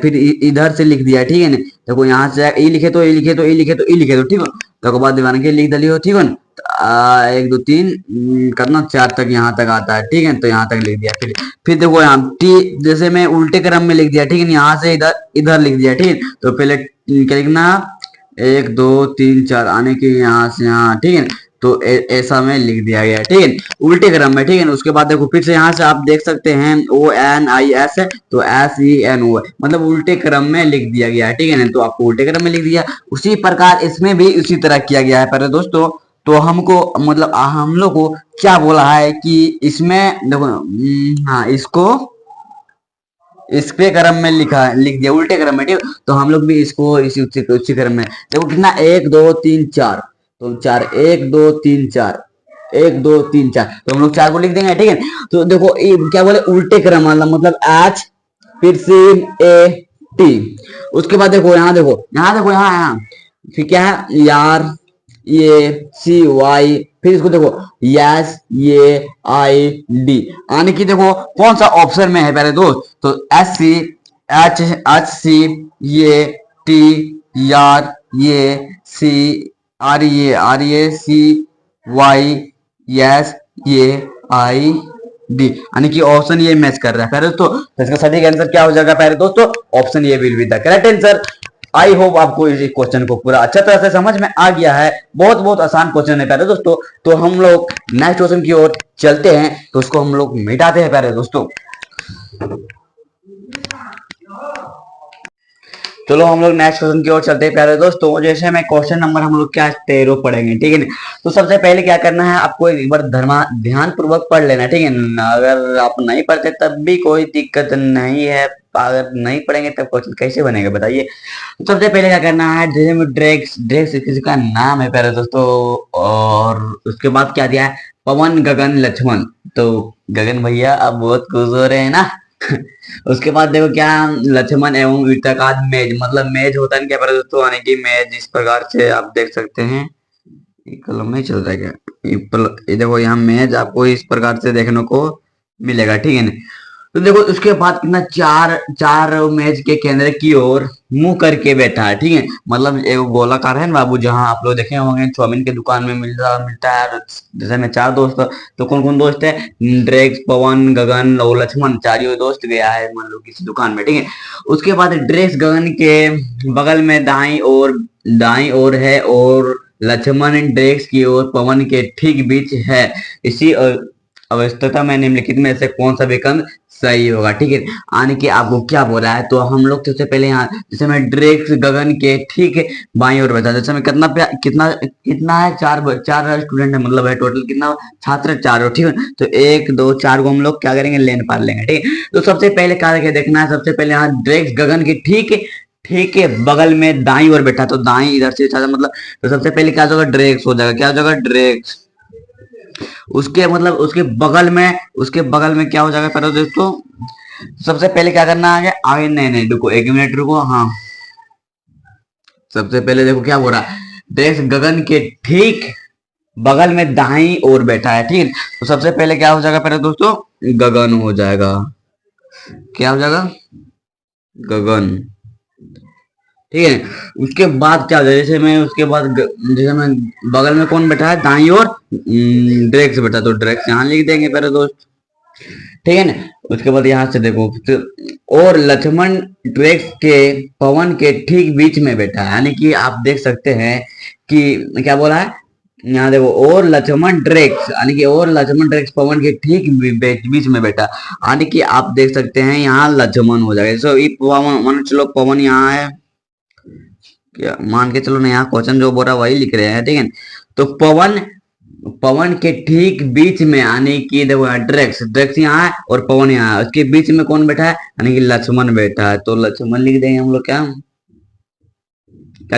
फिर इधर से लिख दिया, ठीक है ना। देखो यहाँ से ई लिखे तो ई लिखे तो ई लिखे तो ई लिखे तो, ठीक है। देखो बाद दीवान के लिख दलियो, ठीक है ना। 1 2 3 करना 4 तक यहाँ तक आता है, ठीक है, तो यहाँ तक लिख दिया। फिर देखो यहाँ टी जैसे मैं उल्टे क्रम में लिख दिया, ठीक है, यहाँ से इधर इधर लिख दिया, ठीक है। तो पहले क्या लिखना, 1 2 3 4 आने के यहाँ से यहाँ, ठीक है। तो ऐसा में लिख दिया गया, ठीक है, उल्टे क्रम में, ठीक है। उसके बाद देखो फिर से यहाँ से आप देख सकते हैं ONIS है, तो SENO है, मतलब उल्टे क्रम में लिख दिया गया है, ठीक है ना। तो आपको उल्टे क्रम में लिख दिया, उसी प्रकार इसमें भी उसी तरह किया गया है पहले दोस्तों। तो हमको मतलब हम लोग को क्या बोला है कि इसमें देखो, हाँ इसको इसके क्रम में लिख दिया उल्टे क्रम में, ठीक। तो हम लोग भी इसको इसी उसी क्रम में देखो कितना, 1 2 3 4, तो 4 1 2 3 4 1 2 3 4, तो हम लोग 4 को लिख देंगे, ठीक है। तो देखो ये क्या बोले उल्टे क्रम वाला, मतलब H फिर CAT, उसके बाद देखो यहाँ यहाँ फिर क्या है यार, ये CY, फिर इसको देखो यस ये ID, यानी कि देखो कौन सा ऑप्शन में है पहले दोस्त, तो HC ये T यार ये CY यस ये ID, यानी कि ऑप्शन ये मैच कर रहा है पहले तो इसका सटीक आंसर क्या हो जाएगा पहले दोस्तों, ऑप्शन ये will be the correct answer. I hope आपको इस क्वेश्चन को पूरा अच्छा तरह से समझ में आ गया है, बहुत आसान क्वेश्चन है प्यारे दोस्तों। तो हम लोग नेक्स्ट क्वेश्चन की ओर चलते हैं, तो उसको हम लोग मिटाते हैं प्यारे दोस्तों। चलो हम लोग नेक्स्ट क्वेश्चन की ओर चलते हैं प्यारे दोस्तों। जैसे मैं क्वेश्चन नंबर हम लोग क्या 13 पढ़ेंगे, ठीक है ना। तो सबसे पहले क्या करना है, आपको एक बार ध्यान पूर्वक पढ़ लेना, ठीक है ना। अगर आप नहीं पढ़ते तब भी कोई दिक्कत नहीं है, अगर नहीं पढ़ेंगे तब क्वेश्चन कैसे बनेगा बताइए। तो सबसे पहले क्या करना है, जैसे में ड्रेक्स किसी का नाम है प्यारे दोस्तों, और उसके बाद क्या दिया है, पवन गगन लक्ष्मण, तो गगन भैया अब बहुत खुश हो रहे हैं ना। उसके बाद देखो क्या, लक्ष्मण एवं वृत्ताकार मेज, मतलब मेज होता है क्या दोस्तों, यानी कि मेज इस प्रकार से आप देख सकते हैं, कलम में चल रहा है क्या, ये देखो यहाँ मेज आपको इस प्रकार से देखने को मिलेगा, ठीक है ना। तो देखो उसके बाद कितना चार मेज के केंद्र की ओर मुंह करके बैठा है, ठीक है, मतलब एक गोलाकार है ना बाबू, जहां आप लोग देखे होंगे चाउमीन के दुकान में मिलता है। जैसे में 4 दोस्त, तो कौन कौन दोस्त है, ड्रेक्स पवन गगन और लक्ष्मण, चारों दोस्त गया है मान लो किसी दुकान में, ठीक है। उसके बाद ड्रेक्स गगन के बगल में दाई और दाईं ओर है और लक्ष्मण डेस्क की ओर पवन के ठीक बीच है। इसी अवस्था में निम्नलिखित में से कौन सा विकल्प सही होगा, ठीक है। यानी कि आपको क्या बोला है, तो हम लोग सबसे पहले यहाँ जैसे मैं ड्रेक्स गगन के ठीक बाईं ओर बैठा, जैसे मैं कितना कितना कितना है, चार चार स्टूडेंट है, मतलब है टोटल कितना छात्र, चार हो, ठीक है। तो एक दो चार को हम लोग क्या करेंगे, लेन पार लेंगे, ठीक है। तो सबसे पहले क्या करके देखना है, सबसे पहले यहाँ ड्रेक्स गगन की ठीक है बगल में दाईं ओर बैठा, तो दाईं इधर से मतलब, तो सबसे पहले क्या होगा, ड्रेक्स हो जाएगा, क्या हो जाएगा, ड्रेक्स। उसके मतलब उसके बगल में क्या हो जाएगा पहले दोस्तों, सबसे पहले क्या करना है, आगे नहीं नहीं रुको, एक मिनट रुको, हाँ सबसे पहले देखो क्या बोल रहा है, देश गगन के ठीक बगल में दाईं ओर बैठा है, ठीक है। तो सबसे पहले क्या हो जाएगा पहले दोस्तों, गगन हो जाएगा, क्या हो जाएगा, गगन, ठीक है। उसके बाद क्या हो जाएगा, जैसे मैं उसके बाद जैसे मैं बगल में कौन बैठा है, दाईं ओर ड्रेक्स बैठा, तो ड्रेक्स यहाँ लिख देंगे पहले दोस्त, ठीक है ना। उसके बाद यहाँ से देखो, और लक्ष्मण ड्रेक्स के पवन के ठीक बीच में बैठा है, यानी कि आप देख सकते हैं कि क्या बोला है यहाँ देखो, और लक्ष्मण ड्रेक्स, यानी कि और लक्ष्मण ड्रेक्स पवन के ठीक बीच में बैठा, यानी कि आप देख सकते हैं यहाँ लक्ष्मण हो जाएगा। सो ये पवन मान चलो, पवन यहाँ है, क्या मान के चलो ना, यहाँ क्वेश्चन जो बोल रहा है वही लिख रहे हैं, ठीक है। तो पवन पवन के ठीक बीच में, यानी कि देखो ड्रेक्स ड्रेक्स यहाँ है और पवन यहाँ है, उसके बीच में कौन बैठा है, यानी कि लक्ष्मण बैठा है, तो लक्ष्मण लिख देंगे हम लोग, क्या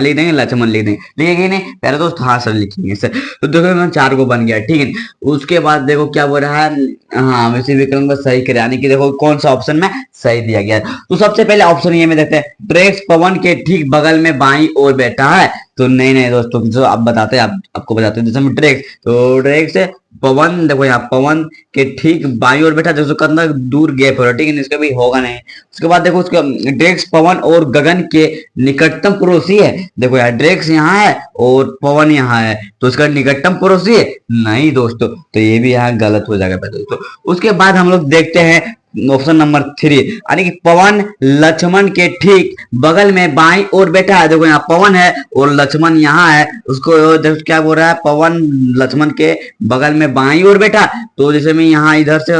लिख देंगे, लक्ष्मण लिख देंगे, लिखेंगे नहीं पहले दोस्त, हाँ सर लिखेंगे सर। तो देखो मैं चार को बन गया, ठीक है। उसके बाद देखो क्या बोल रहा है, हाँ वैसे विकल्प को सही करे, यानी कि देखो कौन सा ऑप्शन में सही दिया गया है। तो सबसे पहले ऑप्शन ये में देखते हैं, ड्रेक्स पवन के ठीक बगल में बाईं ओर बैठा है, तो नहीं नहीं दोस्तों, जो आप बताते हैं, आपको बताते हैं, जैसे ड्रेक्स, तो ड्रेक्स पवन देखो यहाँ पवन के ठीक बाईं ओर बैठा, देखो कितना दूर गैप हो रहा है, ठीक है, इसका भी होगा नहीं। उसके बाद देखो उसका ड्रेक्स पवन और गगन के निकटतम पड़ोसी है, देखो यार ड्रेक्स यहाँ है और पवन यहाँ है, तो उसका निकटतम पड़ोसी है नहीं दोस्तों, तो ये भी यहाँ गलत हो जाएगा दोस्तों। उसके बाद हम लोग देखते हैं ऑप्शन नंबर 3, यानी कि पवन लक्ष्मण के ठीक बगल में बाईं ओर बैठा है, देखो यहाँ पवन है और लक्ष्मण यहाँ है, उसको देखो क्या बोल रहा है, पवन लक्ष्मण के बगल में बाईं ओर बैठा, तो जैसे मैं यहाँ इधर से,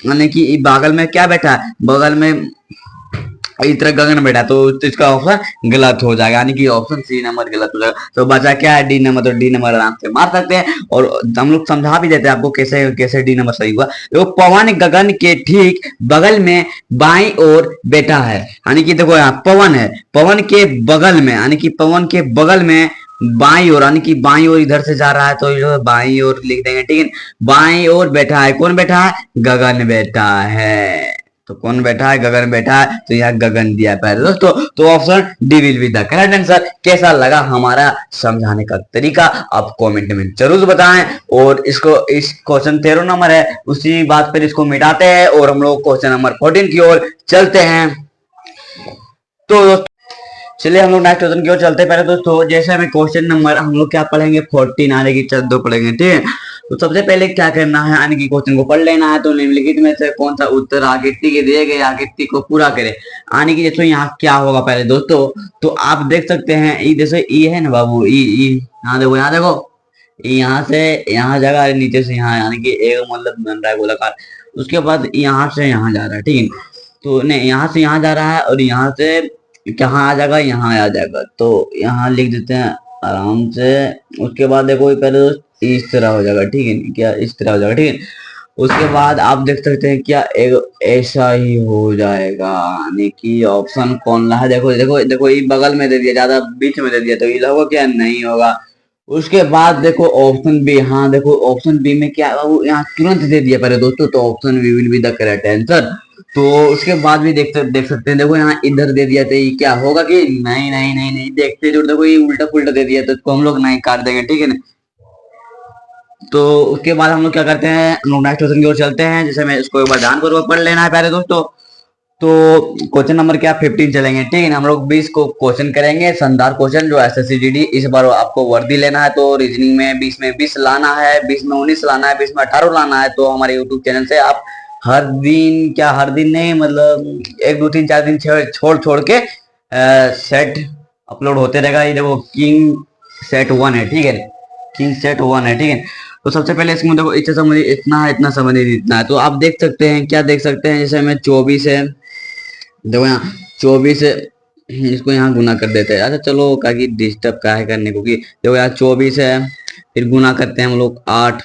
यानी कि बगल में क्या बैठा है, बगल में इस तरह गगन बैठा, तो इसका ऑप्शन गलत हो जाएगा, यानी कि ऑप्शन सी नंबर गलत हो जाएगा। तो बचा क्या है, डी नंबर, तो डी नंबर आराम से मार सकते हैं, और हम लोग समझा भी देते हैं आपको कैसे कैसे डी नंबर सही हुआ। तो पवन गगन के ठीक बगल में बाईं ओर बैठा है, यानी कि देखो यहाँ पवन है, पवन के बगल में, यानी कि पवन के बगल में बाईं ओर, यानी कि बाईं ओर इधर से जा रहा है, तो जो बाईं ओर लिख देंगे, ठीक है। बाईं ओर बैठा है, कौन बैठा है, गगन बैठा है, तो कौन बैठा है, गगन बैठा है, तो यहाँ गगन दिया पहले दोस्तों, तो option D will be the correct answer. कैसा लगा हमारा समझाने का तरीका, आप कमेंट में जरूर बताएं, और इसको इस क्वेश्चन 13 नंबर है, उसी बात पर इसको मिटाते हैं और हम लोग क्वेश्चन नंबर 14 की ओर चलते हैं। तो चलिए हम लोग नेक्स्ट क्वेश्चन की ओर चलते हैं। पहले दोस्तों जैसे हमें क्वेश्चन नंबर हम लोग क्या पढ़ेंगे, 14 आने की 14 पढ़ेंगे, ठीक है। तो सबसे पहले क्या करना है, आने की क्वेश्चन को पढ़ लेना है, तो निम्नलिखित में से कौन सा उत्तर आकृति के दिए गए आकृति को पूरा करे। आने की जैसे यहाँ क्या होगा पहले दोस्तों, तो आप देख सकते हैं, ई जैसे ई है ना बाबू, ई ई यहाँ देखो, यहाँ देखो, यहाँ से यहाँ जगह नीचे से यहाँ, यानी कि एक मतलब बन रहा है गोलाकार, उसके बाद यहाँ से यहाँ जा रहा है, ठीक है। तो नहीं यहाँ से यहाँ जा रहा है, और यहाँ से कहाँ आ जाएगा, यहाँ आ जाएगा, तो यहाँ लिख देते हैं आराम से। उसके बाद देखो पहले तो इस तरह हो जाएगा, ठीक है, क्या इस तरह हो जाएगा, ठीक है। उसके बाद आप देख सकते हैं क्या एक ऐसा ही हो जाएगा, यानी कि ऑप्शन कौन ला है, देखो देखो देखो, ये बगल में दे दिया, ज्यादा बीच में दे दिया, तो ये होगा क्या, नहीं होगा। उसके बाद देखो ऑप्शन बी, हाँ देखो ऑप्शन बी में क्या, वो यहाँ तुरंत दे दिया पहले दोस्तों, तो option B will be the correct answer. तो उसके बाद भी देख सकते हैं, देखो यहाँ इधर दे दिया, तो ये क्या होगा कि नहीं नहीं नहीं नहीं, देखते जो देखो ये उल्टा पुल्टा दे दिया, तो इसको हम लोग नहीं काट देंगे, ठीक है ना। तो उसके बाद हम लोग क्या करते हैं, हम लोग नेक्स्ट क्वेश्चन की ओर चलते हैं, जैसे मैं इसको एक बार ध्यानपूर्वक पढ़ लेना है पहले दोस्तों। तो क्वेश्चन नंबर क्या 15 चलेंगे, ठीक है ना। हम लोग 20 को क्वेश्चन करेंगे, शानदार क्वेश्चन जो एसएससी जीडी, इस बार आपको वर्दी लेना है, तो रीजनिंग में 20 में 20 लाना है, 20 में 19 लाना है, 20 में 18 लाना है। तो हमारे यूट्यूब चैनल से आप हर दिन, क्या हर दिन नहीं, मतलब 1 2 3 4 दिन छोड़ छोड़ के सेट अपलोड होते रहेगा। ये देखो किंग सेट 1 है, ठीक है, किंग सेट 1 है, ठीक है। तो सबसे पहले इसमें देखो इतना समझ, इतना है, इतना समझ, इतना है। तो आप देख सकते हैं, क्या देख सकते हैं, जैसे हमें 24 है, देखो यहाँ 24 है, इसको यहाँ गुना कर देते हैं। अच्छा चलो, काकि डिस्टर्ब का है करने को, कि देखो यहाँ 24 है, फिर गुना करते हैं हम लोग 8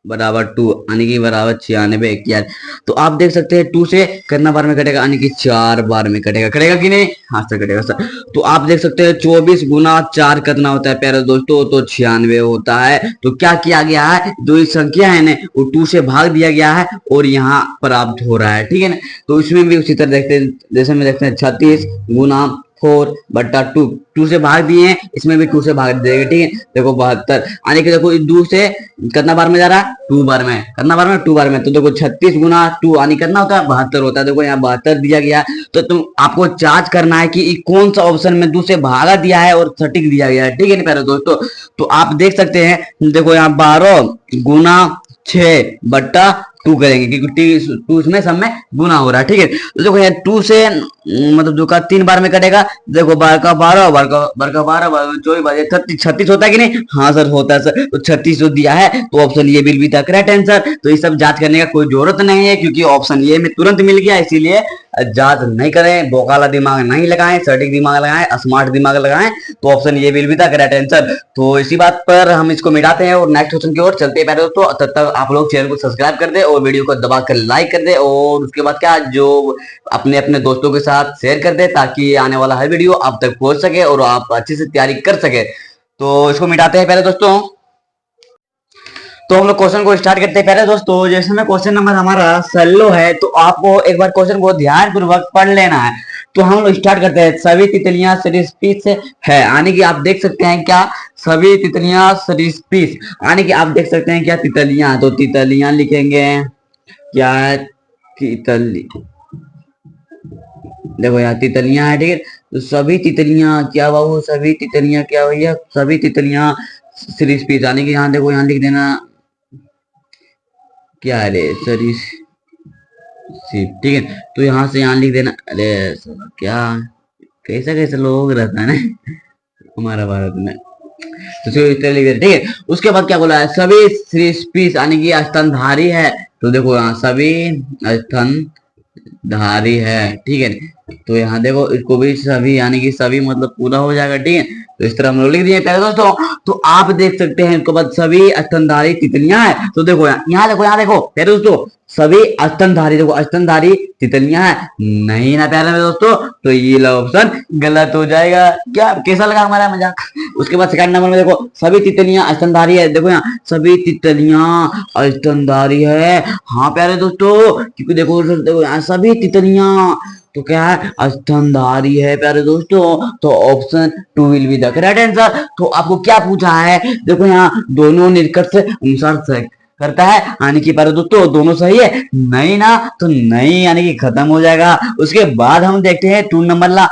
बराबर 2, यानी कि बराबर 96 इक्यावन। तो आप देख सकते हैं 2 से कितना बार में कटेगा, यानी कि 4 बार में कटेगा। कटेगा कि नहीं, हाँ सर कटेगा सर। तो आप देख सकते हैं 24 गुना 4 कितना होता है प्यारे दोस्तों, तो 96 होता है। तो क्या किया गया है, जो संख्या है ना वो 2 से भाग दिया गया है और यहाँ प्राप्त हो रहा है, ठीक है ना। तो इसमें भी उसी तरह देखते हैं, जैसे में देखते हैं 36 गुना 4 बट्टा 2, 2 से भाग दिए हैं, इसमें भी 2 से भाग देंगे, ठीक है। देखो 72, यानी कि देखो 2 से कितना बार में जा रहा है, 2 बार में, कितना बार में, 2 बार में। तो देखो 36 गुना 2 यानी कितना होता है, 72 होता है। देखो यहाँ 72 दिया गया है। तो तुम आपको जांच करना है कि कौन सा ऑप्शन में 2 से भागा दिया है और सटीक दिया गया है, ठीक है ना प्यारे दोस्तों। तो आप देख सकते हैं, देखो यहाँ 12 गुना 6 बट्टा 2 करेंगे, क्योंकि 2 इसमें सब में गुना हो रहा है, ठीक है। तो देखो यहाँ 2 से मतलब 2 का 3 बार में कटेगा। देखो 12 का 12, 12 का 12, 24 36 होता है कि नहीं, हाँ सर होता है सर। तो 36 जो दिया है, तो ऑप्शन ये बिल भी था करेक्ट आंसर। तो ये सब जांच करने का कोई जरूरत नहीं है, क्योंकि ऑप्शन ये में तुरंत मिल गया, इसीलिए जांच नहीं करें, बोकाला दिमाग नहीं लगाएं, सटीक दिमाग लगाएं, स्मार्ट दिमाग लगाएं। तो ऑप्शन ये बिल भी था करेक्ट आंसर। तो इसी बात पर हम इसको मिटाते हैं और नेक्स्ट क्वेश्चन की ओर चलते हैं प्यारे दोस्तों। तब तक आप लोग चैनल को सब्सक्राइब कर दे और वीडियो को दबा कर लाइक कर दे, और उसके बाद क्या, जो अपने अपने दोस्तों के साथ शेयर कर दे, ताकि आने वाला हर वीडियो आप तक पहुंच सके और आप अच्छे से तैयारी कर सके। तो इसको मिटाते हैं पहले दोस्तों। तो हम लोग क्वेश्चन को स्टार्ट करते हैं पहले दोस्तों। जैसे में क्वेश्चन नंबर हमारा 16 है, तो आपको एक बार क्वेश्चन को ध्यान पूर्वक पढ़ लेना है। तो हम लोग स्टार्ट करते हैं, सभी तितलियां सरीसृप है, यानी कि आप देख सकते हैं क्या, सभी तितलियां सरीसृप, यानी कि आप देख सकते हैं क्या, तितलियां, तो तितलियां लिखेंगे क्या, तितली, देखो यहाँ तितलियां है, ठीक है। तो सभी तितलियां क्या बाबू, सभी तितलियां क्या भैया, सभी तितलियां सरीसृप, यानी कि यहाँ देखो, यहाँ लिख देना क्या, अरे सरीसृप, ठीक है। तो यहाँ से यहाँ लिख देना, अरे क्या, कैसा कैसा लोग रहता है ना हमारा भारत में। तो इस तरह लिख देना, ठीक है। उसके बाद क्या बोला है, सभी सरीसृप यानी कि स्तनधारी है। तो देखो यहाँ सभी स्तनधारी है, ठीक है। तो यहाँ देखो इसको भी सभी, यानी कि सभी मतलब पूरा हो जाएगा, ठीक है। तो इस तरह हम लोग लिख दिए प्यारे दोस्तों। तो आप देख सकते हैं इसके बाद सभी स्तनधारी तितलियां हैं। तो देखो यहाँ देखो, यहाँ देखो प्यारे दोस्तों, सभी स्तनधारी, देखो स्तनधारी तितलियां हैं, नहीं ना प्यारे मेरे दोस्तों। तो ये ऑप्शन गलत हो जाएगा। क्या कैसा लगा हमारा मजाक। उसके बाद सेकंड नंबर में देखो, सभी तितलियां स्तनधारी है। देखो यहाँ सभी तितलियां स्तनधारी है, हाँ प्यारे दोस्तों, क्योंकि देखो यहाँ सभी तितलियां तो क्या है, स्तनधारी है प्यारे दोस्तों। तो option 2 will be the correct answer. तो आपको क्या पूछा है, देखो यहाँ दोनों निष्कर्ष अनुसार से करता है, यानी कि प्यारे दोस्तों दोनों सही है, नहीं ना, तो नहीं, यानी कि खत्म हो जाएगा। उसके बाद हम देखते हैं 2 नंबर ला,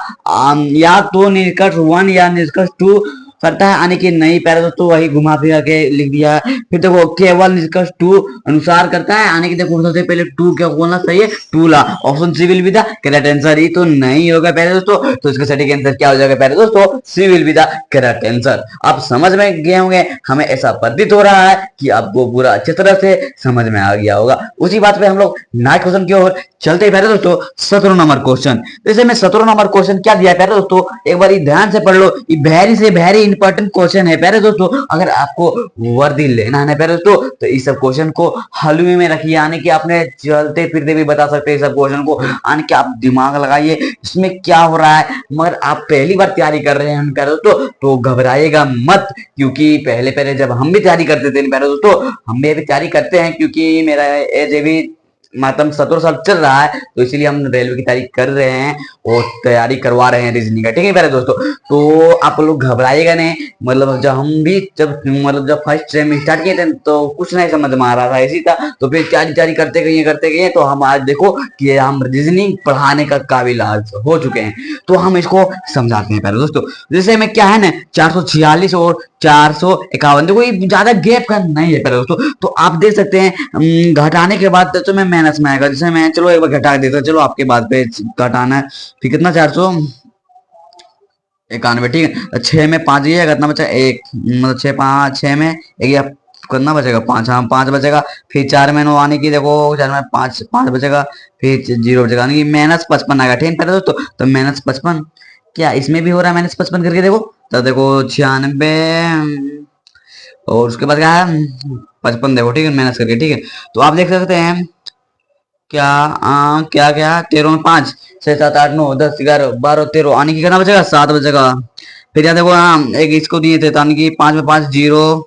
या तो निष्कर्ष 1 या निष्कर्ष 2 करता है, यानी कि नहीं प्यारे दोस्तों, वही घुमा फिरा के लिख दिया। फिर देखो केवल निष्कर्ष 2 अनुसार करता है, यानी कि देखो सबसे पहले 2 क्या बोलना सही है, 2 ला, option C will be the correct answer. ये तो नहीं होगा प्यारे दोस्तों, तो इसका सटीक आंसर क्या हो जाएगा प्यारे दोस्तों, C will be the correct answer. आप समझ में गए होंगे, हमें ऐसा प्रतीत हो रहा है कि आपको पूरा अच्छी तरह से समझ में आ गया होगा। उसी बात पे हम लोग नेक्स्ट क्वेश्चन की ओर चलते हैं प्यारे दोस्तों। 17 नंबर क्वेश्चन, जैसे में 17 नंबर क्वेश्चन क्या दिया है प्यारे दोस्तों, एक बार ध्यान से पढ़ लो, ये वेरी से वेरी इंपॉर्टेंट क्वेश्चन है प्यारे दोस्तों। अगर आपको वर्दी लेना है प्यारे दोस्तों, तो इस सब क्वेश्चन को हलवे में रखिए, यानी कि आपने चलते फिरते भी बता सकते हैं इस सब क्वेश्चन को, यानी कि आप दिमाग लगाइए इसमें क्या हो रहा है। मगर आप पहली बार तैयारी कर रहे हैं प्यारे दोस्तों, तो घबराइएगा मत, क्योंकि पहले पहले जब हम भी तैयारी करते थे प्यारे दोस्तों, हम भी अभी तैयारी करते हैं, क्योंकि मेरा एज अभी मतलब 17 साल चल रहा है, तो इसीलिए हम रेलवे की तैयारी कर रहे हैं और तैयारी करवा रहे हैं रीजनिंग का, ठीक है प्यारे दोस्तों। तो आप लोग घबराइएगा नहीं, मतलब जब हम भी जब फर्स्ट टाइम स्टार्ट किए थे तो कुछ नहीं समझ में आ रहा था, ऐसी था। तो फिर तैयारी करते गए तो हम आज देखो कि हम रीजनिंग पढ़ाने का काबिल आज हो चुके हैं। तो हम इसको समझाते हैं प्यारे दोस्तों। जैसे में क्या है ना, 446 और 451, देखो ये ज्यादा गैप का नहीं है प्यारे दोस्तों। तो आप देख सकते हैं घटाने के बाद तो मैं माइनस में आएगा, जैसे मैं चलो एक बार घटा देता, चलो आपके बाद पे घटाना है, फिर कितना 400 91, ठीक है। 6 में 5 गया, कितना बचा? एक, मतलब 6 5, 6 में एक या कितना बचेगा? 5, हाँ 5 बचेगा। फिर 4 में 9 आने की, देखो 4 में 5, 5 बचेगा। फिर 0 बचेगा, यानी कि -55 आएगा, ठीक है पहले दोस्तों। तो -55, क्या इसमें भी हो रहा है -55 करके देखो। तो देखो 96, और उसके बाद क्या है 55, देखो ठीक है माइनस करके, ठीक है। तो आप देख सकते हैं क्या क्या क्या 13 में 5, 6 7 8 9 10 11 12 13 आने की, कितना बचेगा? 7 बचेगा। फिर यहाँ देखो एक इसको दिए थे, यानी कि 5 में 5 0।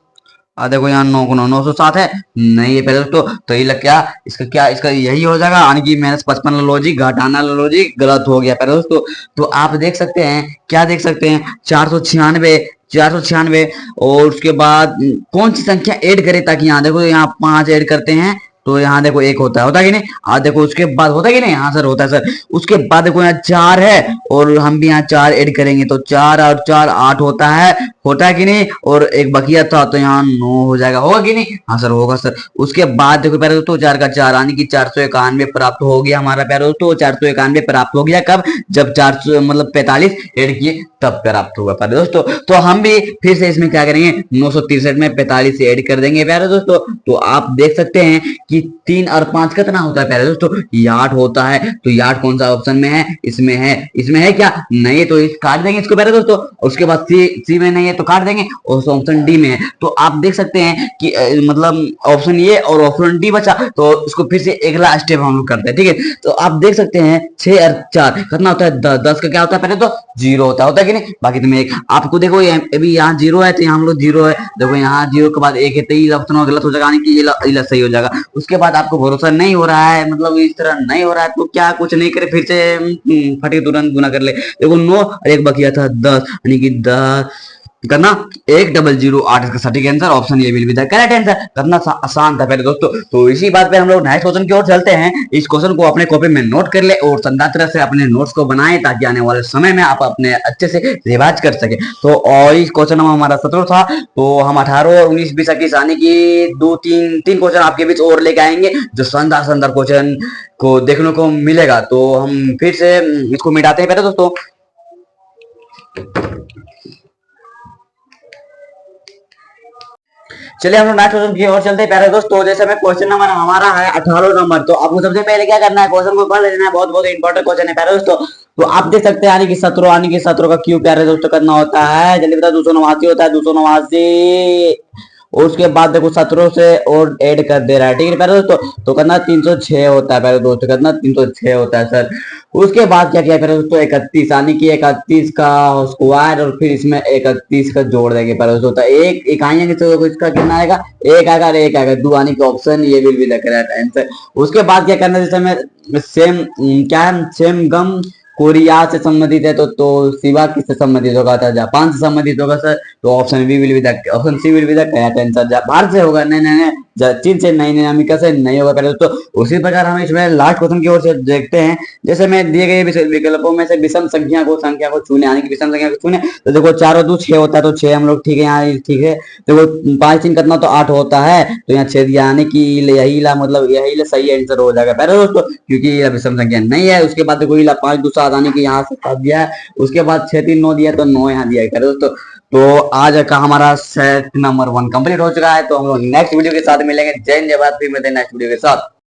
देखो यहाँ 9 को 9, 907 है, नहीं है पहले दोस्तों। तो ये लग क्या इसका, क्या इसका यही हो जाएगा, यानी कि -55 लॉजिक, घटाना लॉजिक गलत हो गया पहले दोस्तों। तो आप देख सकते हैं, क्या देख सकते हैं, 496, 496। और उसके बाद कौन सी संख्या ऐड करें, ताकि यहाँ देखो यहाँ 5 ऐड करते हैं तो यहाँ देखो 1 होता है कि नहीं? देखो उसके बाद होता है कि नहीं? हाँ सर होता है सर। उसके बाद देखो यहाँ 4 है, और हम भी यहाँ 4 ऐड करेंगे तो 4 और 4 8 होता है कि नहीं? और एक बकिया था तो यहाँ 9 हो जाएगा, होगा कि नहीं? हाँ सर होगा सर। उसके बाद देखो प्यारे दोस्तों 4 का 4 आने की 491 प्राप्त हो गया हमारा प्यारे दोस्तों। 491 प्राप्त हो गया कब? जब 400 मतलब 45 ऐड किए तब प्राप्त होगा प्यारे दोस्तों। तो हम भी फिर से इसमें क्या करेंगे, 963 में 45 से ऐड कर देंगे प्यारे दोस्तों। तो आप देख सकते हैं कि 3 और 5 कितना होता है प्यारे दोस्तों? ये 8 होता है। तो ये 8 कौन सा ऑप्शन में है? इसमें है। इसमें है क्या? नहीं है, तो काट देंगे इसको प्यारे दोस्तों। उसके बाद सी में नहीं है तो काट देंगे, और ऑप्शन डी में है। तो आप देख सकते हैं कि मतलब ऑप्शन ये और ऑप्शन डी बचा, तो इसको फिर से अगला स्टेप हम लोग करते हैं, ठीक है। तो आप देख सकते हैं 6 और 4 कितना होता है? 10 का क्या होता है पहले? तो 0 होता है कि नहीं? बाकी तुम्हें एक आपको देखो अभी यहाँ 0 है तो यहाँ हम लोग 0 है, देखो यहाँ 0 के बाद 1 है, तो ये ऑप्शन गलत हो जाएगा, यानी कि ये सही हो जाएगा। उसके बाद आपको भरोसा नहीं हो रहा है, मतलब इस तरह नहीं हो रहा है, तो क्या कुछ नहीं करे, फिर से फटे तुरंत गुना कर ले। देखो 9 और 1 बकिया था 10, यानी कि 10 करना 1008, इसका सटीक answer option A will be the correct answer. करना आसान था पहले दोस्तों। तो इसी बात पे हम लोग नेक्स्ट क्वेश्चन की ओर चलते हैं। इस क्वेश्चन को अपने कॉपी में नोट कर ले और शानदार तरह से अपने नोट्स को बनाए, ताकि आने वाले समय में आप अपने अच्छे से रिवाइज कर सके। तो और इस क्वेश्चन नंबर हमारा 17 था, तो हम 18 और 19 20 21 आने की 2 3 क्वेश्चन आपके बीच और लेके आएंगे, जो शानदार शानदार क्वेश्चन को देखने को मिलेगा। तो हम फिर से इसको मिटाते हैं पहले दोस्तों। चलिए हम लोग नेक्स्ट क्वेश्चन की ओर चलते हैं प्यारे दोस्तों। तो जैसे में क्वेश्चन नंबर हमारा है 18 नंबर, तो आपको सबसे पहले क्या करना है, क्वेश्चन को पढ़ लेना है। बहुत बहुत इंपॉर्टेंट क्वेश्चन है प्यारे दोस्तों। तो आप देख सकते हैं यानी कि 17 यानी कि 17 का क्यूब प्यारे दोस्तों कितना होता है? जल्दी बता। 289 होता है, 289। और उसके बाद देखो 17 से और ऐड कर दे रहा है, ठीक है प्यारे दोस्तों। तो कितना 306 होता है प्यारे दोस्तों, कितना 306 होता है सर। उसके बाद क्या किया प्यारे दोस्तों? 31 यानी कि 31 का स्क्वायर, और फिर इसमें 31 का जोड़ देंगे प्यारे दोस्तों। तो एक इकाइयां तो इसका कितना आएगा? एक आएगा, एक आएगा, 2 यानी कि ऑप्शन ये will be the correct answer. उसके बाद क्या करना है, जैसे में सेम क्या है, सेम गम कोरिया से संबंधित है, तो शिवा किससे संबंधित होगा? था जापान से संबंधित होगा सर। तो option B will be the, option C will be the correct answer. Japan से होगा? नहीं नहीं नहीं, चीन से नहीं, नहीं अमेरिका से नहीं होगा पहले। तो उसी प्रकार हम इसमें लास्ट क्वेश्चन की ओर से देखते हैं। जैसे मैं दिए गए विकल्पों में से विषम संख्या को चुने, यानी कि विषम संख्या को चुने। तो देखो 4 और 2 6 होता है, तो 6 हम लोग ठीक है यहाँ, ठीक है। देखो 5 3 कितना, तो 8 होता है, तो यहाँ 6 दिया, यानी कि यही ला, मतलब यही सही आंसर हो जाएगा पहले दोस्तों, क्योंकि ये विषम संख्या नहीं है। उसके बाद देखो 5 2 7 यानी कि यहाँ से 7 दिया है। उसके बाद 6 3 9 दिया, तो 9 यहाँ दिया है दोस्तों। तो आज का हमारा सेट नंबर 1 कंप्लीट हो चुका है। तो हम लोग नेक्स्ट वीडियो के साथ मिलेंगे। जय हिंद, जय भारत। फिर मिलते हैं नेक्स्ट वीडियो के साथ।